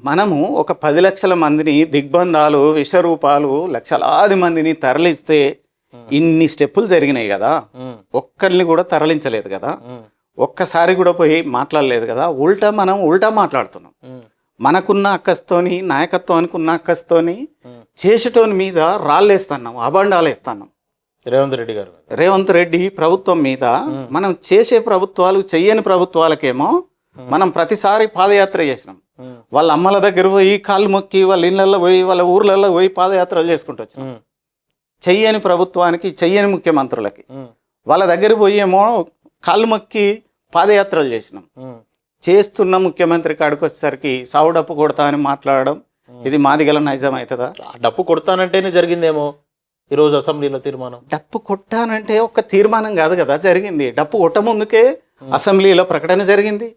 మనము ఒక 10 లక్షల మందిని దిగ్బంధాలు, విశ్వరూపాలు, లక్షలాది మందిని తరలిస్తే ఇన్ని స్టెప్పులు జరిగినాయి కదా, ఒక్కరిని కూడా తరలించలేదు కదా, ఒక్కసారి కూడా పోయి మాట్లాడలేదు కదా. మనం ఉల్టా మాట్లాడుతున్నాం. మనకున్న అక్కస్తోని, నాయకత్వానికి ఉన్న అక్కస్తోని చేసేటోని మీద రాళ్ళేస్తున్నాం, అబండాలు వేస్తున్నాం. రేవంత్ రెడ్డి ప్రభుత్వం మీద మనం చేసే ప్రభుత్వాలు, చెయ్యని ప్రభుత్వాలకేమో మనం ప్రతిసారి పాదయాత్ర చేసినాం. వాళ్ళ అమ్మల దగ్గర పోయి కాళ్ళు మొక్కి, వాళ్ళ ఇళ్ళల్లో పోయి, వాళ్ళ ఊర్లలో పోయి పాదయాత్రలు చేసుకుంటూ వచ్చినాం. చెయ్యని ప్రభుత్వానికి, చెయ్యని ముఖ్యమంత్రులకి వాళ్ళ దగ్గర పోయి ఏమో కాళ్ళు మొక్కి పాదయాత్రలు చేసినాం. చేస్తున్న ముఖ్యమంత్రి కాడికి వచ్చేసరికి సావు డప్పు కొడతా అని మాట్లాడడం, ఇది మాదిగల నైజం అవుతుందా? డప్పు కొడతానంటేనే జరిగిందేమో ఈరోజు అసెంబ్లీలో తీర్మానం. డప్పు కొట్టానంటే ఒక తీర్మానం కాదు కదా జరిగింది. డప్పు కొట్ట ముందుకే అసెంబ్లీలో ప్రకటన జరిగింది.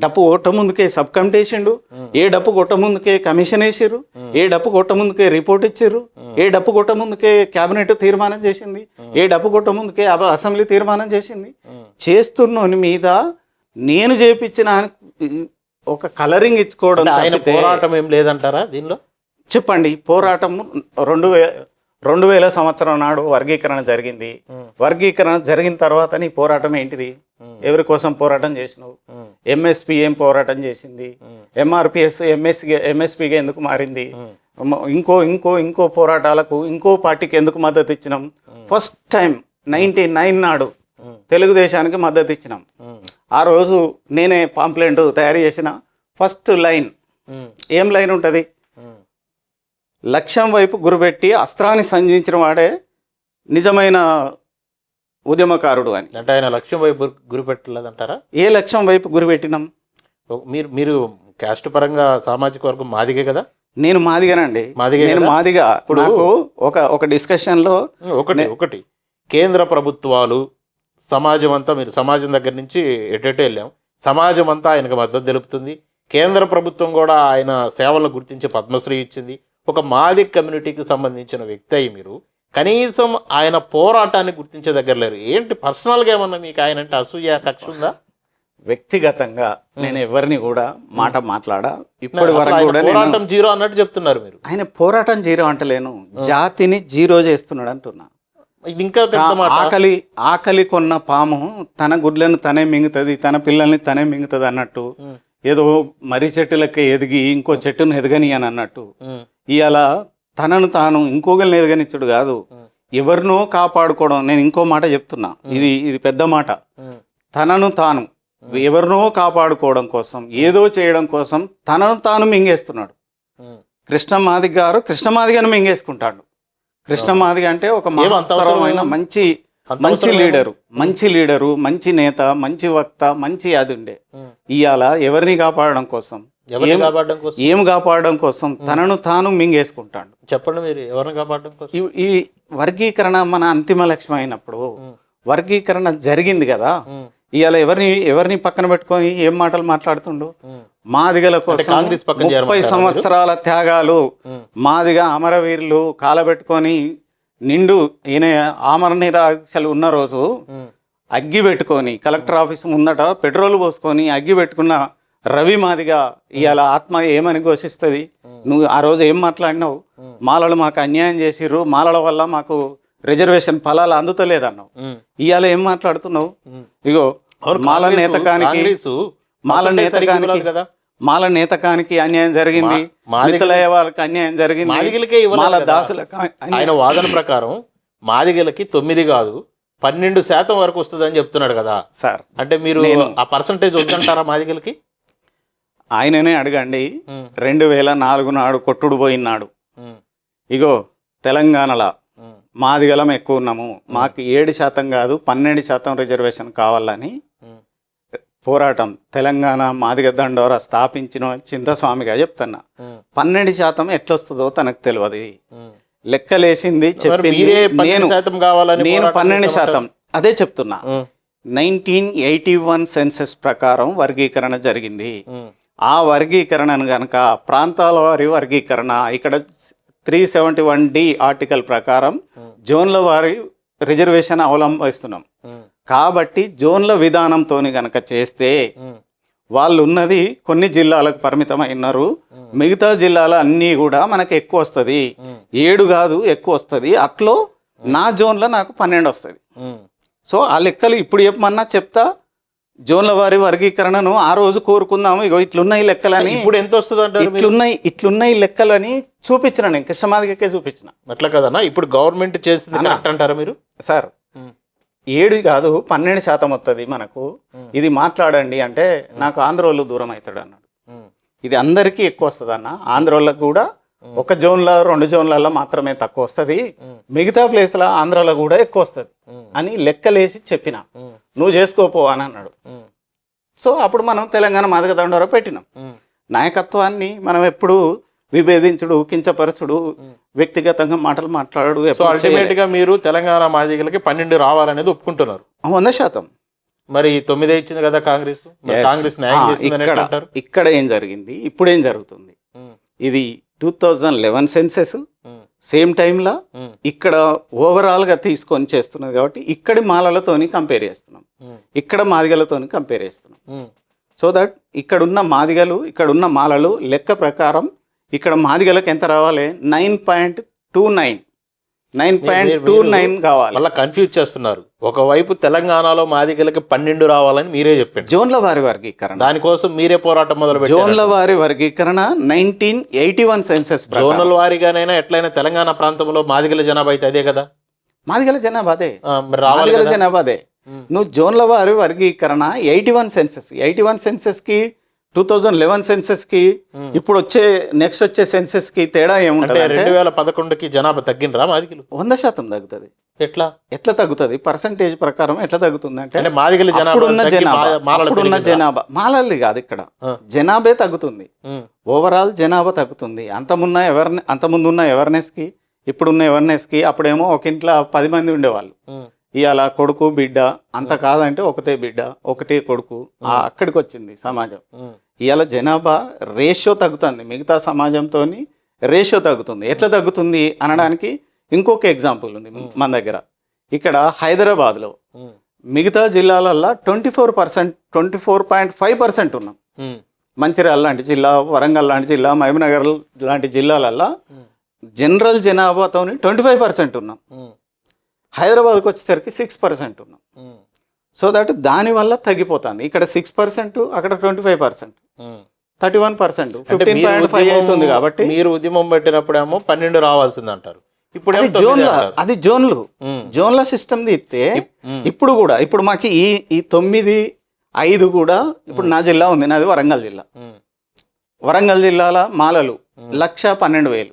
డప్పు కొట్ట ముందుకే సబ్ కమిటీ వేసిండు. ఏ డప్పు కొట్ట ముందుకే కమిషన్ వేసిర్రు. ఏ డప్పు కొట్ట ముందుకే రిపోర్ట్ ఇచ్చిర్రు. ఏ డప్పు కొట్ట ముందుకే క్యాబినెట్ తీర్మానం చేసింది. ఏ డప్పు కొట్ట ముందుకే అసెంబ్లీ తీర్మానం చేసింది. చేస్తున్నోని మీద నేను చేపించిన ఒక కలరింగ్ ఇచ్చుకోవడం. పోరాటం ఏం లేదంటారా దీనిలో? చెప్పండి. పోరాటం 2000 సంవత్సరం నాడు వర్గీకరణ జరిగింది. వర్గీకరణ జరిగిన తర్వాత నీ పోరాటం ఏంటిది? ఎవరి కోసం పోరాటం చేసినావు? ఎంఎస్పి ఏం పోరాటం చేసింది? ఎంఆర్పిఎస్ ఎంఎస్పిగా ఎందుకు మారింది? ఇంకో ఇంకో ఇంకో పోరాటాలకు ఇంకో పార్టీకి ఎందుకు మద్దతు ఇచ్చినాం? ఫస్ట్ టైం 99 నాడు తెలుగుదేశానికి మద్దతు ఇచ్చినాం. ఆ రోజు నేనే పాంప్లెంట్ తయారు చేసిన ఫస్ట్ లైన్ ఏం లైన్ ఉంటుంది? లక్ష్యం వైపు గురిపెట్టి అస్త్రాన్ని సంధించిన వాడే నిజమైన ఉద్యమకారుడు అని. అంటే ఆయన లక్ష్యం వైపు గురిపెట్టలేదంటారా? ఏ లక్ష్యం వైపు గురిపెట్టినాం? మీరు క్యాస్ట్ పరంగా సామాజిక వర్గం మాదిగే కదా? నేను మాదిగానండి. నేను మాదిగా. ఇప్పుడు ఒక డిస్కషన్లో ఒకటి కేంద్ర ప్రభుత్వాలు సమాజం అంతా, మీరు సమాజం దగ్గర నుంచి ఎటెటో వెళ్ళాం, సమాజం అంతా ఆయనకు మద్దతు తెలుపుతుంది. కేంద్ర ప్రభుత్వం కూడా ఆయన సేవలను గుర్తించి పద్మశ్రీ ఇచ్చింది. ఒక మాదిగ కమ్యూనిటీకి సంబంధించిన వ్యక్తి అయ్యి మీరు కనీసం ఆయన పోరాటాన్ని గుర్తించే దగ్గర లేరు. ఏంటి పర్సనల్గా ఏమన్నా మీకు ఆయన అంటే అసూయ, కక్ష ఉందా? వ్యక్తిగతంగా నేను ఎవరిని కూడా మాట్లాడా ఇప్పటి వరకు కూడా పోరాటం జీరో అన్నట్టు చెప్తున్నారు మీరు. ఆయన పోరాటం జీరో అంటలేను, జాతిని జీరో చేస్తున్నాడు అంటున్నా. ఇది ఇంకా ఆకలి కొన్న పాము తన గుడ్లను తనే మింగుతుంది, తన పిల్లల్ని తనే మింగుతుంది అన్నట్టు, ఏదో మర్రి చెట్టులకి ఎదిగి ఇంకో చెట్టును ఎదగని అని అన్నట్టు, ఇవాళ తనను తాను ఇంకొకరిని ఎదగనిచ్చుడు కాదు, ఎవరినో కాపాడుకోవడం. నేను ఇంకో మాట చెప్తున్నా, ఇది పెద్ద మాట. తనను తాను ఎవరినో కాపాడుకోవడం కోసం, ఏదో చేయడం కోసం తనను తాను మింగేస్తున్నాడు. కృష్ణమాదిగ గారు కృష్ణమాదిగను మింగేసుకుంటాడు. కృష్ణమాదిగ అంటే ఒక మహత్తరమైన మంచి లీడరు, మంచి నేత, మంచి వక్త, మంచి అది ఉండే. ఇవాళ ఎవరిని కాపాడడం కోసం, ఏం కాపాడడం కోసం తనను తాను మింగేసుకుంటాడు. చెప్పండి మీరు, ఎవరిని కాపాడడం కోసం? ఈ వర్గీకరణ మన అంతిమ లక్ష్యం అయినప్పుడు వర్గీకరణ జరిగింది కదా, ఇవాళ ఎవరిని పక్కన పెట్టుకొని ఏం మాటలు మాట్లాడుతుండు? మాదిగల కోసం 30 సంవత్సరాల త్యాగాలు, మాదిగ అమరవీరులు కాలబెట్టుకొని నిండు ఈయన ఆమరణ నిరాశలు ఉన్న రోజు అగ్గి పెట్టుకొని కలెక్టర్ ఆఫీస్ ముందట పెట్రోల్ పోసుకొని అగ్గి పెట్టుకున్న రవి మాదిగ ఇవాళ ఆత్మ ఏమని ఘోషిస్తుంది? నువ్వు ఆ రోజు ఏం మాట్లాడినావు? మాలలు మాకు అన్యాయం చేసిర్రు, మాలల వల్ల మాకు రిజర్వేషన్ ఫలాలు అందుతలేదన్నావు. ఇవాళ ఏం మాట్లాడుతున్నావు? ఇగో మాల నేతకానికి అన్యాయం జరిగింది, మిథులయ్య వాళ్ళకి అన్యాయం జరిగింది, మాల దాసులకు. ఆయన వాదన ప్రకారం మాదిగలకి 9 కాదు 12% వరకు వస్తుంది అని చెప్తున్నాడు కదా సార్. అంటే మీరు ఆ పర్సంటేజ్ వద్దంటారా మాదిగలకి? ఆయననే అడగండి. 2004 నాడు కొట్టుడు పోయినాడు, ఇగో తెలంగాణలో మాదిగలం ఎక్కువ ఉన్నాము, మాకు 7% కాదు 12% రిజర్వేషన్ కావాలని పోరాటం తెలంగాణ మాదిగ దండోరా స్థాపించిన చింతస్వామిగా చెప్తున్నా. 12% ఎట్లొస్తుందో తనకు తెలియదు, లెక్కలేసింది చెప్పింది. నేను 12% అదే చెప్తున్నా. 1981 సెన్సెస్ ప్రకారం వర్గీకరణ జరిగింది. ఆ వర్గీకరణను గనక ప్రాంతాల వారి వర్గీకరణ ఇక్కడ 371D ఆర్టికల్ ప్రకారం జోన్ల వారి రిజర్వేషన్ అవలంబిస్తున్నాం. కాబట్టి జోన్ల విధానంతో గనక చేస్తే వాళ్ళు ఉన్నది కొన్ని జిల్లాలకు పరిమితమైనారు, మిగతా జిల్లాల అన్నీ కూడా మనకు ఎక్కువ వస్తుంది, 7 కాదు ఎక్కువ వస్తుంది. అట్లో నా జోన్లో నాకు 12 వస్తుంది. సో ఆ లెక్కలు ఇప్పుడు చెప్పమన్నా చెప్తా. జోన్ల వారి వర్గీకరణను ఆ రోజు కోరుకుందాము, ఇగో ఇట్లున్నాయి లెక్కలని, ఇప్పుడు ఎంత వస్తుంది ఇట్లున్నాయి లెక్కలని చూపించిన, నేను కృష్ణమాదిగకే చూపించిన. అట్లా కదన్నా ఇప్పుడు గవర్నమెంట్ చేసింది కరెక్ట్ అంటారా మీరు? సార్ 7 కాదు 12% వస్తుంది మనకు, ఇది మాట్లాడండి అంటే నాకు ఆంధ్రోళ్ళు దూరం అవుతాడు అన్నాడు. ఇది అందరికీ ఎక్కువ వస్తుంది అన్న, ఆంధ్రోళ్ళకు కూడా 1 జోన్లో 2 జోన్లలో మాత్రమే తక్కువ వస్తుంది, మిగతా ప్లేస్లో ఆంధ్రాలో కూడా ఎక్కువ వస్తుంది అని లెక్కలేసి చెప్పిన. నువ్వు చేసుకోపో అని అన్నాడు. సో అప్పుడు మనం తెలంగాణ మాదిగ దండోరా పెట్టినాం. నాయకత్వాన్ని మనం ఎప్పుడు విభేదించుడు, కించపరచుడు, వ్యక్తిగతంగా మాటలు మాట్లాడు. అల్టిమేట్ గా మీరు తెలంగాణ మాదిగలకి 12 రావాలనేది ఒప్పుకుంటున్నారు 100%. మరి 9 ఇచ్చింది కదా కాంగ్రెస్. ఇక్కడ ఏం జరిగింది, ఇప్పుడేం జరుగుతుంది? ఇది 2011 సెన్సెస్ సేమ్ టైంలో ఇక్కడ ఓవరాల్గా తీసుకొని చేస్తున్నది కాబట్టి ఇక్కడి మాలలతోని కంపేర్ చేస్తున్నాం, ఇక్కడ మాదిగలతోని కంపేర్ చేస్తున్నాం. సో దట్ ఇక్కడున్న మాదిగలు ఇక్కడున్న మాలలు లెక్క ప్రకారం ఇక్కడ మాదిగలకు ఎంత రావాలి? 9.29. 9.29 కావాలి. మళ్ళీ కన్ఫ్యూజ్ చేస్తున్నారు. ఒకవైపు తెలంగాణలో మాదిగలకి 12 రావాలని మీరే చెప్పారు. జోన్ల వారి వర్గీకరణ, దానికోసం మీరే పోరాటం మొదలు పెట్టారు. జోన్ల వారి వర్గీకరణ 1981 సెన్సస్ జోనల్ వారిగానైనా ఎట్లయినా తెలంగాణ ప్రాంతంలో మాదిగల జనాభా అయితే అదే కదా. మాదిగల జనాభా అదే, మరి రావాలి మాదిగల కదా. జనాభా అదే. నువ్వు జోన్ల వారి వర్గీకరణ 81 సెన్సెస్ కి 2011 సెన్సెస్ కి ఇప్పుడు నెక్స్ట్ వచ్చే సెన్సెస్ కి తేడా ఏముంటది అంటే 2011కి జనాభా తగ్గినరా మాదిగలు? 100% తగ్గుతుంది. ఎట్లా తగ్గుతుంది? పర్సంటేజ్ ప్రకారం ఎట్లా తగ్గుతుంది అంటే మాదిగల అప్పుడున్న జనాభా మాలది కాదు, ఇక్కడ జనాభే తగ్గుతుంది. ఓవరాల్ జనాభా తగ్గుతుంది. అంతముందు ఉన్న అవేర్నెస్ కి ఇప్పుడున్న అవేర్నెస్ కి, అప్పుడేమో ఒక ఇంట్లో 10 మంది ఉండేవాళ్ళు, ఇవాళ కొడుకు బిడ్డ అంత కాదంటే ఒకటే బిడ్డ ఒకటే కొడుకు, అక్కడికి వచ్చింది సమాజం. ఇవాళ జనాభా రేషియో తగ్గుతుంది, మిగతా సమాజంతో రేషియో తగ్గుతుంది. ఎట్లా తగ్గుతుంది అనడానికి ఇంకొక ఎగ్జాంపుల్ ఉంది మన దగ్గర. ఇక్కడ హైదరాబాద్లో మిగతా జిల్లాలల్లో 24.5% ఉన్నాం. మంచిర్యాల లాంటి జిల్లా, వరంగల్ లాంటి జిల్లా, మహబూబ్నగర్ లాంటి జిల్లాలల్లో జనరల్ జనాభాతోని 25% ఉన్నాం. హైదరాబాద్కి వచ్చేసరికి 6% ఉన్నాం. సో దట్ దానివల్ల తగ్గిపోతుంది. ఇక్కడ 6%, అక్కడ 25%, 31%, 15.5 అవుతుంది. కాబట్టి మీరు ఉద్యమం పెట్టినప్పుడేమో 12 రావాల్సింది అంటారు. ఇప్పుడు అది జోన్ల సిస్టమ్ ఇస్తే ఇప్పుడు మాకు ఈ 9, 5 కూడా ఇప్పుడు నా జిల్లా ఉంది, నాది వరంగల్ జిల్లా. వరంగల్ జిల్లాల మాలలు 1,12,000,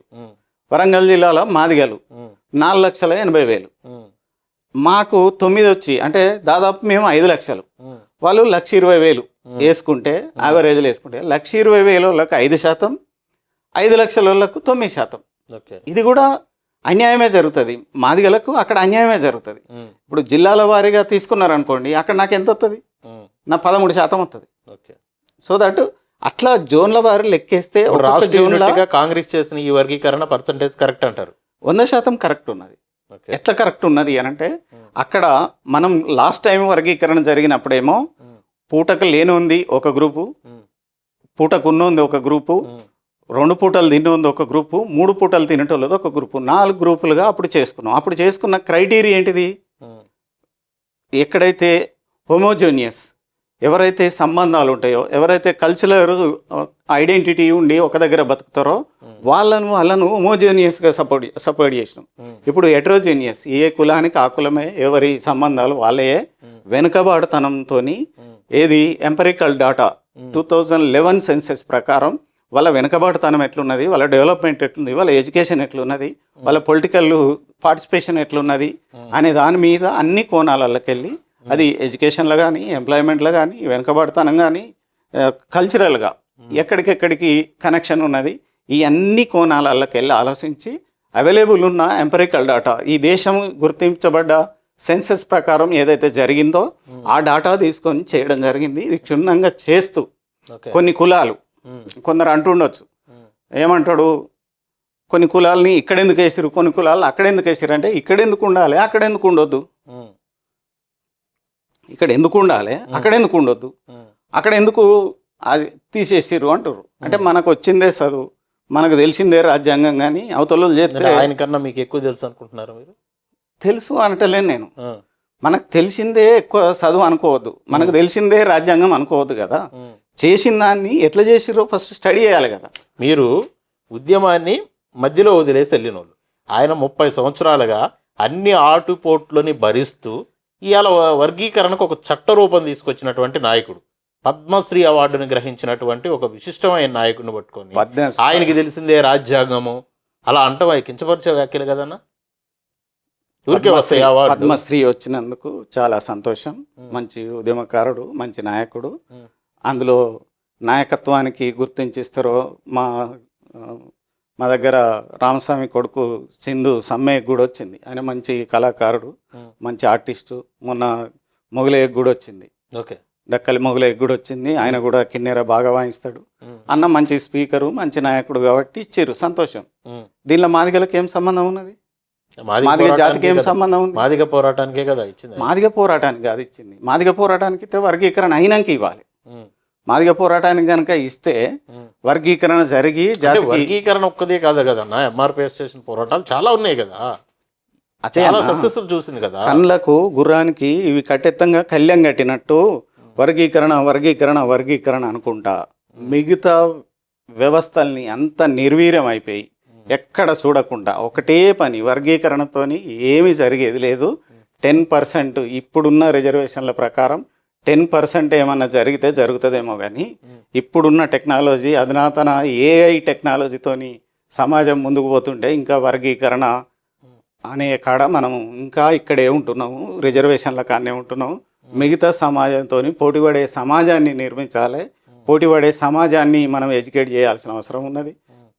వరంగల్ జిల్లాలో మాదిగలు 4,80,000. మాకు 9 వచ్చి అంటే దాదాపు మేము 5 లక్షలు, వాళ్ళు 1,20,000 వేసుకుంటే యావరేజ్లు వేసుకుంటే 1,20,000 వాళ్ళకి 5%, 5 లక్షల వాళ్ళకు 9%. ఇది కూడా అన్యాయమే జరుగుతుంది. మాదిగలకు అక్కడ అన్యాయమే జరుగుతుంది. ఇప్పుడు జిల్లాల వారీగా తీసుకున్నారనుకోండి, అక్కడ నాకు ఎంత వస్తుంది? నా 13% వస్తుంది. సో దట్ అట్లా జోన్ల వారు లెక్కేస్తే కాంగ్రెస్ చేసిన ఈ వర్గీకరణ పర్సంటేజ్ కరెక్ట్ అంటారు. 100% కరెక్ట్ ఉన్నది. ఎట్లా కరెక్ట్ ఉన్నది అని అంటే, అక్కడ మనం లాస్ట్ టైం వర్గీకరణ జరిగినప్పుడేమో పూటకు లేని ఉంది ఒక గ్రూపు, పూటకు ఉన్నది ఒక గ్రూపు, 2 పూటలు తిని ఉంది ఒక గ్రూపు, 3 పూటలు తినేటోళ్ళది ఒక గ్రూపు, 4 గ్రూపులుగా అప్పుడు చేసుకున్నాం. అప్పుడు చేసుకున్న క్రైటీరియా ఏంటిది? ఎక్కడైతే హోమోజోనియస్, ఎవరైతే సంబంధాలు ఉంటాయో, ఎవరైతే కల్చరల్ ఐడెంటిటీ ఉండి ఒక దగ్గర బతుకుతారో వాళ్ళను హోమోజేనియస్గా సపోర్ట్ చేసినాం. ఇప్పుడు హెటరోజేనియస్, ఏ కులానికి ఆ కులమే, ఎవరి సంబంధాలు వాళ్ళే, వెనుకబాటుతనంతో ఏది ఎంపెరికల్ డాటా 2011 సెన్సెస్ ప్రకారం వాళ్ళ వెనుకబాటుతనం ఎట్లున్నది, వాళ్ళ డెవలప్మెంట్ ఎట్లుంది, వాళ్ళ ఎడ్యుకేషన్ ఎట్లున్నది, వాళ్ళ పొలిటికల్ పార్టిసిపేషన్ ఎట్లున్నది అనే దాని మీద అన్ని కోణాలకి వెళ్ళి, అది ఎడ్యుకేషన్లో కానీ, ఎంప్లాయ్మెంట్లో కానీ, వెనుకబాటుతనం కానీ, కల్చరల్గా ఎక్కడికెక్కడికి కనెక్షన్ ఉన్నది, ఈ అన్ని కోణాలకి వెళ్ళి ఆలోచించి అవైలబుల్ ఉన్న ఎంపెరికల్ డాటా, ఈ దేశం గుర్తించబడ్డ సెన్సెస్ ప్రకారం ఏదైతే జరిగిందో ఆ డాటా తీసుకొని చేయడం జరిగింది. ఇది క్షుణ్ణంగా చేస్తూ కొన్ని కులాలు, కొందరు అంటుండొచ్చు, ఏమంటాడు, కొన్ని కులాలని ఇక్కడెందుకు వేసిరు, కొన్ని కులాలను అక్కడెందుకు వేసిరు అంటే, ఇక్కడెందుకు ఉండాలి, అక్కడెందుకు ఉండొద్దు, ఇక్కడ ఎందుకు ఉండాలి, అక్కడ ఎందుకు ఉండొద్దు, అక్కడ ఎందుకు అది తీసేసిర్రు అంటారు. అంటే మనకు వచ్చిందే చదువు, మనకు తెలిసిందే రాజ్యాంగం, కానీ అవతల చేస్తే ఆయన కన్నా మీకు ఎక్కువ తెలుసు అనుకుంటున్నారు మీరు? తెలుసు అనటలేను నేను. మనకు తెలిసిందే ఎక్కువ చదువు అనుకోవద్దు, మనకు తెలిసిందే రాజ్యాంగం అనుకోవద్దు కదా. చేసిన దాన్ని ఎట్లా చేసిర్రో ఫస్ట్ స్టడీ చేయాలి కదా. మీరు ఉద్యమాన్ని మధ్యలో వదిలేసి వెళ్ళిన వాళ్ళు, ఆయన 30 సంవత్సరాలుగా అన్ని ఆటుపోట్లని భరిస్తూ ఇవాళ వర్గీకరణకు ఒక చట్ట రూపం తీసుకొచ్చినటువంటి నాయకుడు, పద్మశ్రీ అవార్డును గ్రహించినటువంటి ఒక విశిష్టమైన నాయకుడిని పట్టుకొని ఆయనకి తెలిసిందే రాజ్యాంగము అలా అంటాం, కించపరిచే వ్యాఖ్యలు కదన్నా. ఊరికే వస్తాయి అవార్డు. పద్మశ్రీ వచ్చినందుకు చాలా సంతోషం. మంచి ఉద్యమకారుడు, మంచి నాయకుడు. అందులో నాయకత్వానికి గుర్తించిస్తారో మా దగ్గర రామస్వామి కొడుకు సింధు సమ్మయ్యకు కూడా వచ్చింది. ఆయన మంచి కళాకారుడు, మంచి ఆర్టిస్టు. మొన్న మొగలయ్యకు కూడా వచ్చింది, డక్కలి మొగలయ్యకు కూడా వచ్చింది. ఆయన కూడా కిన్నెర బాగా వాయిస్తాడు. అన్న మంచి స్పీకరు, మంచి నాయకుడు కాబట్టి ఇచ్చారు, సంతోషం. దీనిలో మాదిగలకు ఏం సంబంధం ఉన్నది? మాదిగ జాతికి ఏం సంబంధం ఉంది? మాదిగ పోరాటానికే కదా ఇచ్చింది. మాదిగ పోరాటానికి కాదు ఇచ్చింది, మాదిగ పోరాటానికి వర్గీకరణ అయినాక ఇవ్వాలి. మాదిగ పోరాటానికి కనుక ఇస్తే వర్గీకరణ జరిగి వర్గీకరణ ఒక్కదే కాదు కదన్నా, ఎంఆర్పిఎస్ చేసిన పోరాటాలు చాలా ఉన్నాయి కదా. అదే చాలా అన్న. సక్సెస్ఫుల్ చూసింది కదా. కళ్ళకు గుర్రానికి ఇవి కట్టెత్తంగా కళ్యం కట్టినట్టు వర్గీకరణ వర్గీకరణ వర్గీకరణ అనుకుంటా మిగతా వ్యవస్థల్ని అంత నిర్వీర్యం అయిపోయి ఎక్కడ చూడకుండా ఒకటే పని వర్గీకరణతోని ఏమీ జరిగేది లేదు. 10% ఇప్పుడున్న రిజర్వేషన్ల ప్రకారం 10% ఏమన్నా జరిగితే జరుగుతుందేమో కానీ ఇప్పుడున్న టెక్నాలజీ అధునాతన ఏఐ టెక్నాలజీతోని సమాజం ముందుకు పోతుంటే ఇంకా వర్గీకరణ అనే కాడ మనం ఇంకా ఇక్కడే ఉంటున్నాము, రిజర్వేషన్ల కాడనే ఉంటున్నాము. మిగతా సమాజంతో పోటీపడే సమాజాన్ని నిర్మించాలి. పోటీపడే సమాజాన్ని మనం ఎడ్యుకేట్ చేయాల్సిన అవసరం ఉన్నది.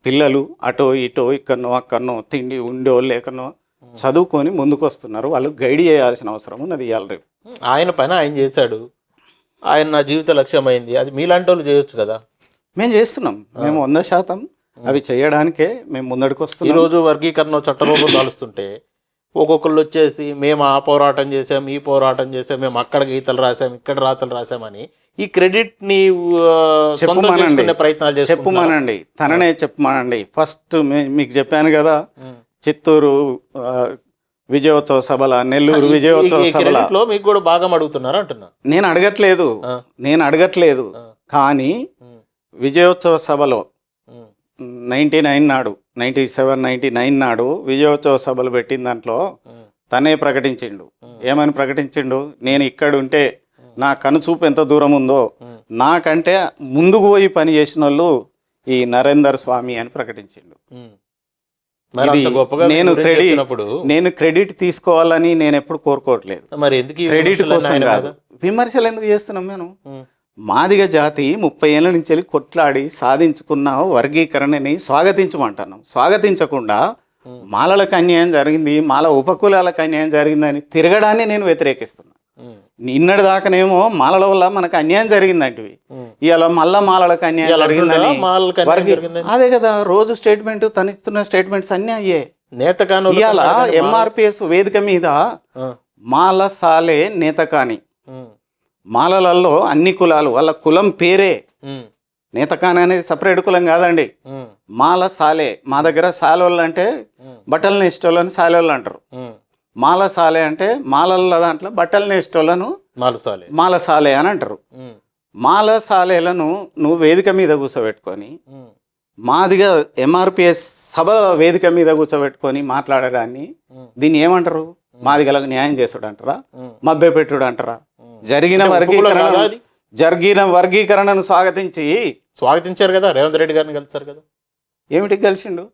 పిల్లలు అటో ఇటో ఇక్కడనో అక్కడనో తిండి ఉండో లేకనో చదువుకొని ముందుకు వస్తున్నారు. వాళ్ళు గైడ్ చేయాల్సిన అవసరం ఉన్నది ఇవాళ రేపు. ఆయన పైన ఆయన చేశాడు, ఆయన నా జీవిత లక్ష్యం అయింది, అది మీలాంటి వాళ్ళు చేయొచ్చు కదా. మేము చేస్తున్నాం, మేము 100% అవి చేయడానికే మేము ముందడికి వస్తున్నాం. ఈరోజు వర్గీకరణ చట్టరూపం దాలుస్తుంటే ఒక్కొక్కళ్ళు వచ్చేసి మేము ఆ పోరాటం చేసాం, ఈ పోరాటం చేసాం, మేము అక్కడ గీతలు రాసాం, ఇక్కడ రాతలు రాసామని ఈ క్రెడిట్ ని సొంతం చేసుకునే ప్రయత్నాలు చేస్తున్నారు. చెప్పుమానండి, తననే చెప్పుమానండి. ఫస్ట్ మీకు చెప్పాను కదా, చిత్తూరు విజయోత్సవ సభల, నెల్లూరు విజయోత్సవ సభల మీకు కూడా బాగా అడుగుతున్నారు అంటున్నా. నేను అడగట్లేదు కానీ విజయోత్సవ సభలో 99 నాడు 97-99 నాడు విజయోత్సవ సభలు పెట్టిన దాంట్లో తనే ప్రకటించిండు. ఏమని ప్రకటించిండు? నేను ఇక్కడ ఉంటే నా కనుచూపు ఎంత దూరం ఉందో నాకంటే ముందుకు పోయి పని చేసిన వాళ్ళు ఈ నరేందర్ స్వామి అని ప్రకటించిండు. నేను క్రెడిట్ తీసుకోవాలని నేను ఎప్పుడు కోరుకోవట్లేదు. మరి ఎందుకు క్రెడిట్ కోసం కాదు, విమర్శలు ఎందుకు చేస్తున్నాం? మేము మాదిగ జాతి 30 ఏళ్ళ నుంచి వెళ్ళి కొట్లాడి సాధించుకున్న వర్గీకరణని స్వాగతించమంటున్నాం. స్వాగతించకుండా మాలలకు అన్యాయం జరిగింది, మాల ఉపకులాలకు అన్యాయం జరిగిందని తిరగడాన్ని నేను వ్యతిరేకిస్తున్నా. నిన్నటి దాకానేమో మాలల వల్ల మనకు అన్యాయం జరిగిందంటివి, ఇవాళ మళ్ళా మాలలకు అన్యాయం జరిగిందని. అదే కదా రోజు స్టేట్మెంట్, తనిస్తున్న స్టేట్మెంట్స్ అన్నీ అయ్యే. ఇవాళ ఎంఆర్పిఎస్ వేదిక మీద మాల సాలే నేతకాని, మాలలలో అన్ని కులాలు, వాళ్ళ కులం పేరే నేతకాని అనేది సపరేట్ కులం కాదండి. మాల సాలే, మా దగ్గర సాలోళ్ళు అంటే బట్టలు నేసేటోళ్ళని సాలోళ్ళు అంటారు. మాల సాలే అంటే మాలల దాంట్లో బట్టలు నేసేటోళ్ళను మాల సాలే అని అంటారు. మాల సాలేలను నువ్వు వేదిక మీద కూర్చోబెట్టుకొని మాదిగా ఎంఆర్పిఎస్ సభ వేదిక మీద కూర్చోబెట్టుకొని మాట్లాడడాన్ని దీన్ని ఏమంటారు? మాదిగలకు న్యాయం చేసుడు అంటారా? మభ్య పెట్టుడు అంటారా? జరిగిన వర్గీకరణను స్వాగతించారు కదా, రేవంత్ రెడ్డి గారిని కలిసారు కదా. ఏమిటి కలిసిండు?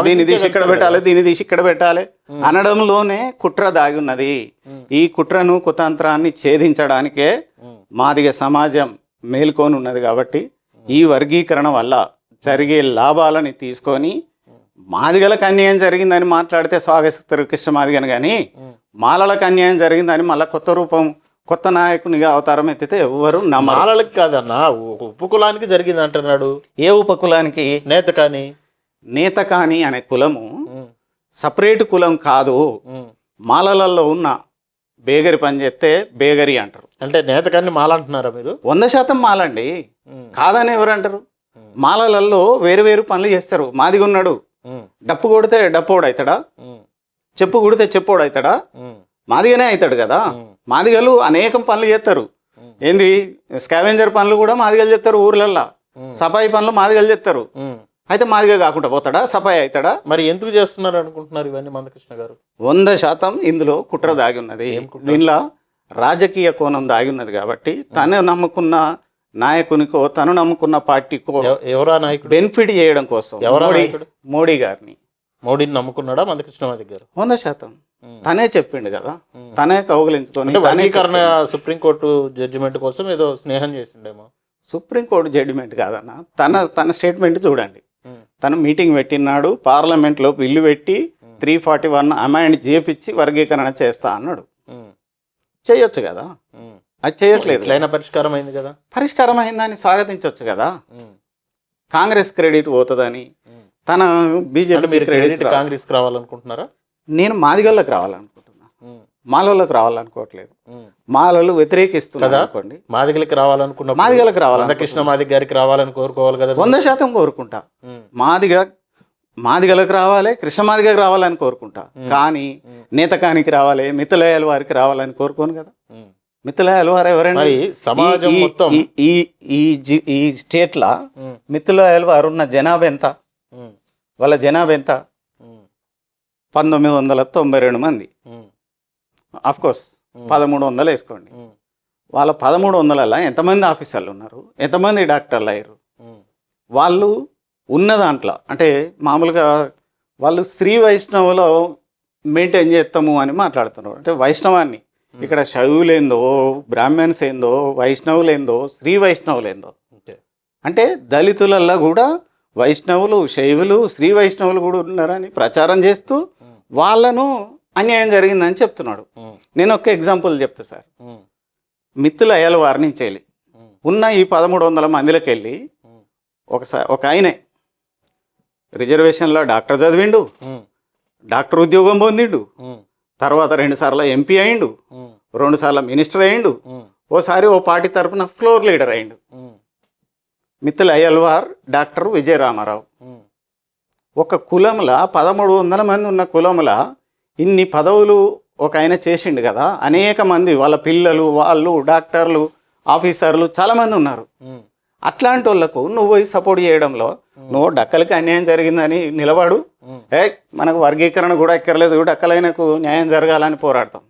దీన్ని తీసి ఇక్కడ పెట్టాలి, దీన్ని తీసి ఇక్కడ పెట్టాలి అనడంలోనే కుట్ర దాగి ఉన్నది. ఈ కుట్రను కుతంత్రాన్ని ఛేదించడానికే మాదిగ సమాజం మేల్కొని ఉన్నది. కాబట్టి ఈ వర్గీకరణ వల్ల జరిగే లాభాలని తీసుకొని మాదిగలకు అన్యాయం జరిగిందని మాట్లాడితే స్వాగతిస్తారు కృష్ణ మాదిగని, కానీ మాలలకు అన్యాయం జరిగిందని మళ్ళీ కొత్త రూపం, కొత్త నాయకునిగా అవతారం ఎత్తితే ఎవ్వరు నమ్మరు. మాలలకు కాదన్నా, ఉపకులానికి జరిగింది అంటున్నాడు. ఏ ఉపకులానికి? నేతకాని అనే కులము సపరేట్ కులం కాదు. మాలలలో ఉన్న బేగరి పని చేస్తే బేగరి అంటారు. అంటే నేతకాన్ని మాల అంటున్నారా మీరు? 100% మాలండి, కాదని ఎవరు అంటారు? మాలలలో వేరు వేరు పనులు చేస్తారు. మాదిగా ఉన్నాడు, డప్పు కొడితే డప్పోడు అవుతాడా? చెప్పు కొడితే చెప్పోడు అవుతాడా? మాదిగానే అవుతాడు కదా. మాదిగలు అనేకం పనులు చేస్తారు. ఏంది స్కావెంజర్ పనులు కూడా మాదిగలు చేస్తారు. ఊర్లల్లో సఫాయి పనులు మాదిగలు చేస్తారు. అయితే మాదిగా కాకుండా పోతాడా? సఫాయి అవుతాడా? మరి ఎందుకు చేస్తున్నారు అనుకుంటున్నారు ఇవన్నీ మందకృష్ణ గారు? 100% ఇందులో కుట్ర దాగి ఉన్నది. దీనిలో రాజకీయ కోణం దాగి ఉన్నది. కాబట్టి తను నమ్ముకున్న నాయకునికో, తను నమ్ముకున్న పార్టీకో ఎవరా నాయకుడు బెనిఫిట్ చేయడం కోసం మోడీ గారిని, మోడీని నమ్ముకున్నాడా మందకృష్ణ మాదిగ గారు? 100% తనే చెప్పిండు కదా, తనే కౌగిలించుకొని. వర్గీకరణ సుప్రీంకోర్టు జడ్జిమెంట్ కోసం ఏదో స్నేహం చేసిండేమో. సుప్రీంకోర్టు జడ్జిమెంట్ కాదన్న, తన స్టేట్మెంట్ చూడండి. తను మీటింగ్ పెట్టినాడు, పార్లమెంట్లో బిల్లు పెట్టి 341 అమెండ్ చేపించి వర్గీకరణ చేస్తా అన్నాడు. చేయొచ్చు కదా, అది చేయట్లేదు. పరిష్కారం అయింది కదా, పరిష్కారం అయిందని స్వాగతించవచ్చు కదా. కాంగ్రెస్ క్రెడిట్ పోతుందని, తన బీజేపీ క్రెడిట్ కాంగ్రెస్ రావాలనుకుంటున్నారా? నేను మాదిగల్లోకి రావాలనుకుంటున్నా, మాలలోకి రావాలనుకోవట్లేదు. మాలలు వ్యతిరేకిస్తున్నారు అనుకోండి. మాదిగలకి రావాలనుకున్నా, మాదిగలకు రావాలి, కృష్ణ మాదిగ గారికి రావాలని కోరుకోవాలి కదా. 100% కోరుకుంటా. మాదిగ మాదిగలకు రావాలి, కృష్ణ మాదిగకు రావాలని కోరుకుంటా. కానీ నేతకానికి రావాలి, మిత్తులయ్యల వారికి రావాలని కోరుకోను కదా. మిత్తులయ్యల వారు ఎవరండి? మరి సమాజం మొత్తం ఈ స్టేట్లా మిత్తులయ్యల వారు ఉన్న జనాభా ఎంత? వాళ్ళ జనాభా ఎంత? 1992 మంది. కోర్స్ 1300 వేసుకోండి. వాళ్ళ 1300ల ఎంతమంది ఆఫీసర్లు ఉన్నారు, ఎంతమంది డాక్టర్లు అయ్యారు? వాళ్ళు ఉన్న దాంట్లో అంటే మామూలుగా వాళ్ళు శ్రీ వైష్ణవులో మెయింటైన్ చేస్తాము అని మాట్లాడుతున్నారు. అంటే వైష్ణవాన్ని ఇక్కడ శైవులేందో, బ్రాహ్మణ్స్ ఏందో, వైష్ణవులేందో, శ్రీ వైష్ణవులేందో. అంటే దళితులల్లో కూడా వైష్ణవులు, శైవులు, శ్రీ వైష్ణవులు కూడా ఉన్నారని ప్రచారం చేస్తూ వాళ్ళను అన్యాయం జరిగిందని చెప్తున్నాడు. నేను ఒక ఎగ్జాంపుల్ చెప్తా సార్. మిత్తులయ్యల వారి నుంచి వెళ్ళి ఉన్న ఈ 1300 మందిలోకి వెళ్ళి ఒక ఆయనే రిజర్వేషన్లో డాక్టర్ చదివిండు, డాక్టర్ ఉద్యోగం పొందిండు, తర్వాత 2 సార్లు ఎంపీ అయిండు, 2 సార్లు మినిస్టర్ అయిండు, ఓసారి ఓ పార్టీ తరఫున ఫ్లోర్ లీడర్ అయిండు. మిత్తులయ్యల వారు డాక్టర్ విజయరామారావు. ఒక కులంలో 1300 మంది ఉన్న కులంలో ఇన్ని పదవులు ఒక ఆయన చేసిండు కదా. అనేక మంది వాళ్ళ పిల్లలు, వాళ్ళు డాక్టర్లు, ఆఫీసర్లు చాలామంది ఉన్నారు. అట్లాంటి వాళ్ళకు నువ్వు పోయి సపోర్ట్ చేయడంలో నువ్వు డక్కలకి అన్యాయం జరిగిందని నిలబడు. మనకు వర్గీకరణ కూడా ఎక్కర్లేదు, డక్కలైనకు న్యాయం జరగాలని పోరాడతాం.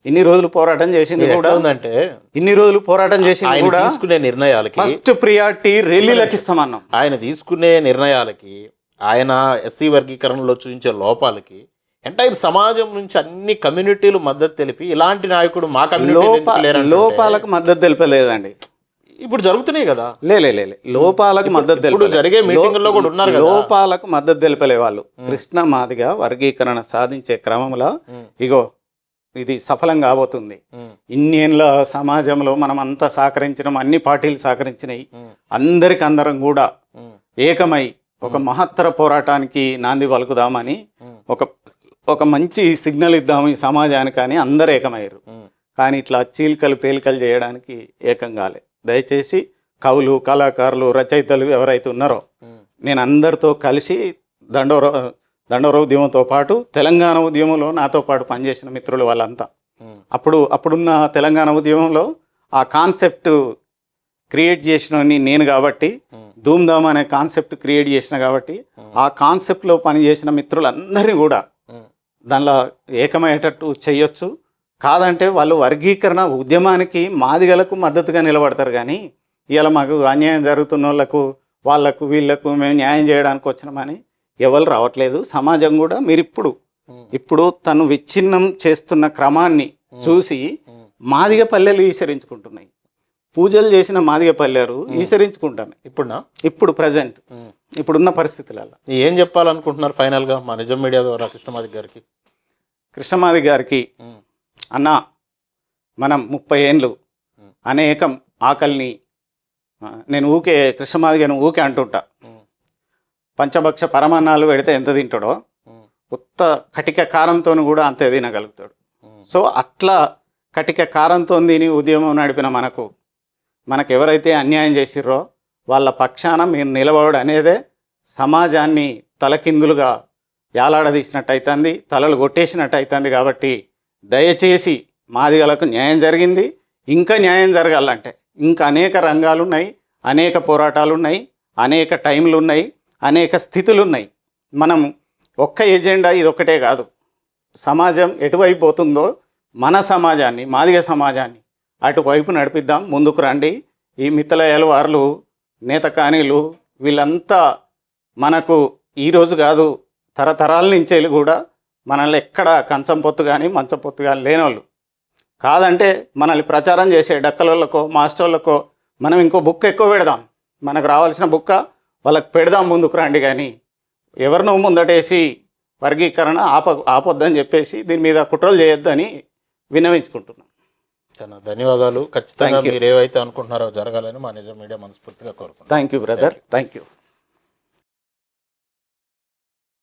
ఇన్ని రోజులు పోరాటం చేసింది కూడా అంటే ఇన్ని రోజులు పోరాటం చేసింది కూడా తీసుకునే నిర్ణయాలకి ఫస్ట్ ప్రియారిటీ ర్యాలీలకు ఇస్తామన్నాం. ఆయన తీసుకునే నిర్ణయాలకి, ఆయన ఎస్సీ వర్గీకరణలో చూపించే లోపాలకి ఎంటైర్ సమాజం నుంచి అన్ని కమ్యూనిటీలు మద్దతు తెలిపి ఇలాంటి నాయకుడు మా కమ్యూనిటీ లోపాలకు మద్దతు తెలిపలేదండి. ఇప్పుడు జరుగుతున్నాయి కదా. లే లోపాలకు మద్దతు తెలిపి జరిగే మీటింగుల్లో కూడా ఉన్నారు కదా. లోపాలకు మద్దతు తెలిపలే వాళ్ళు. కృష్ణ మాదిగ వర్గీకరణ సాధించే క్రమంలో ఇగో ఇది సఫలం కాబోతుంది. ఇన్నేళ్ళ సమాజంలో మనం అంతా సహకరించడం, అన్ని పార్టీలు సహకరించినాయి. అందరం కూడా ఏకమై ఒక మహత్తర పోరాటానికి నాంది పలుకుదామని ఒక మంచి సిగ్నల్ ఇద్దాము ఈ సమాజానికి అని అందరు ఏకమయ్యారు. కానీ ఇట్లా చీలికలు పేలికలు చేయడానికి ఏకం కాలే. దయచేసి కవులు, కళాకారులు, రచయితలు ఎవరైతే ఉన్నారో నేను అందరితో కలిసి దండోర ఉద్యమంతో పాటు తెలంగాణ ఉద్యమంలో నాతో పాటు పనిచేసిన మిత్రులు వాళ్ళంతా అప్పుడున్న తెలంగాణ ఉద్యమంలో ఆ కాన్సెప్ట్ క్రియేట్ చేసిన నేను కాబట్టి, ధూమ్ధామ్ అనే కాన్సెప్ట్ క్రియేట్ చేసిన కాబట్టి ఆ కాన్సెప్ట్లో పనిచేసిన మిత్రులందరినీ కూడా దానిలో ఏకమయ్యేటట్టు చేయొచ్చు. కాదంటే వాళ్ళు వర్గీకరణ ఉద్యమానికి మాదిగలకు మద్దతుగా నిలబడతారు. కానీ ఇవాళ మాకు అన్యాయం జరుగుతున్న వాళ్ళకు వీళ్ళకు మేము న్యాయం చేయడానికి వచ్చినామని ఎవరు రావట్లేదు. సమాజం కూడా మీరు ఇప్పుడు తను విచ్ఛిన్నం చేస్తున్న క్రమాన్ని చూసి మాదిగ పల్లెలు ఈసరించుకుంటున్నాయి. పూజలు చేసిన మాదిగ పల్లెలు ఈసరించుకుంటాను ఇప్పుడు ప్రజెంట్ ఇప్పుడున్న పరిస్థితులలో. ఏం చెప్పాలనుకుంటున్నారు ఫైనల్గా మా నిజం మీడియా ద్వారా కృష్ణమాదిగ గారికి? కృష్ణమాదిగ గారికి అన్న, మనం 30 ఏండ్లు అనేకం ఆకలిని నేను కృష్ణమాదిగను ఊకే అంటుంటా. పంచభక్ష పరమాన్నాలు పెడితే ఎంత తింటాడో ఉత్త కటిక కారంతో కూడా అంతే తినగలుగుతాడు. సో అట్లా కటిక కారంతో తిని ఉద్యమం నడిపిన మనకు ఎవరైతే అన్యాయం చేసిర్రో వాళ్ళ పక్షాన మీరు నిలబడు అనేదే సమాజాన్ని తలకిందులుగా యాలాడదీసినట్టు అవుతుంది, తలలు కొట్టేసినట్టు అవుతుంది. కాబట్టి దయచేసి మాదిగలకు న్యాయం జరిగింది, ఇంకా న్యాయం జరగాలంటే ఇంకా అనేక రంగాలు ఉన్నాయి, అనేక పోరాటాలు ఉన్నాయి, అనేక టైంలు ఉన్నాయి, అనేక స్థితులు ఉన్నాయి. మనం ఒక్క ఎజెండా ఇది ఒక్కటే కాదు. సమాజం ఎటువైపు పోతుందో మన సమాజాన్ని, మాదిగ సమాజాన్ని అటువైపు నడిపిద్దాం. ముందుకు రండి. ఈ మిత్తలయ్యల వార్లు, నేతకానీలు వీళ్ళంతా మనకు ఈరోజు కాదు తరతరాల నుంచి కూడా మనల్ని ఎక్కడ కంచం పొత్తు కానీ మంచం పొత్తు కానీ లేనోళ్ళు. కాదంటే మనల్ని ప్రచారం చేసే డక్కలకో మాస్టర్లకో మనం ఇంకో బుక్ ఎక్కువ పెడదాం, మనకు రావాల్సిన బుక్క వాళ్ళకి పెడదాం, ముందుకు రండి. కానీ ఎవరినో ముందటేసి వర్గీకరణ ఆపొద్దని చెప్పేసి దీని మీద కుట్రలు చేయొద్దని విన్నవించుకుంటున్నాం. చాలా ధన్యవాదాలు. ఖచ్చితంగా మీరు ఏవైతే అనుకుంటున్నారో జరగాలని మా నిజం మీడియా మనస్ఫూర్తిగా కోరుకుంటున్నాం. Thank you brother, thank you.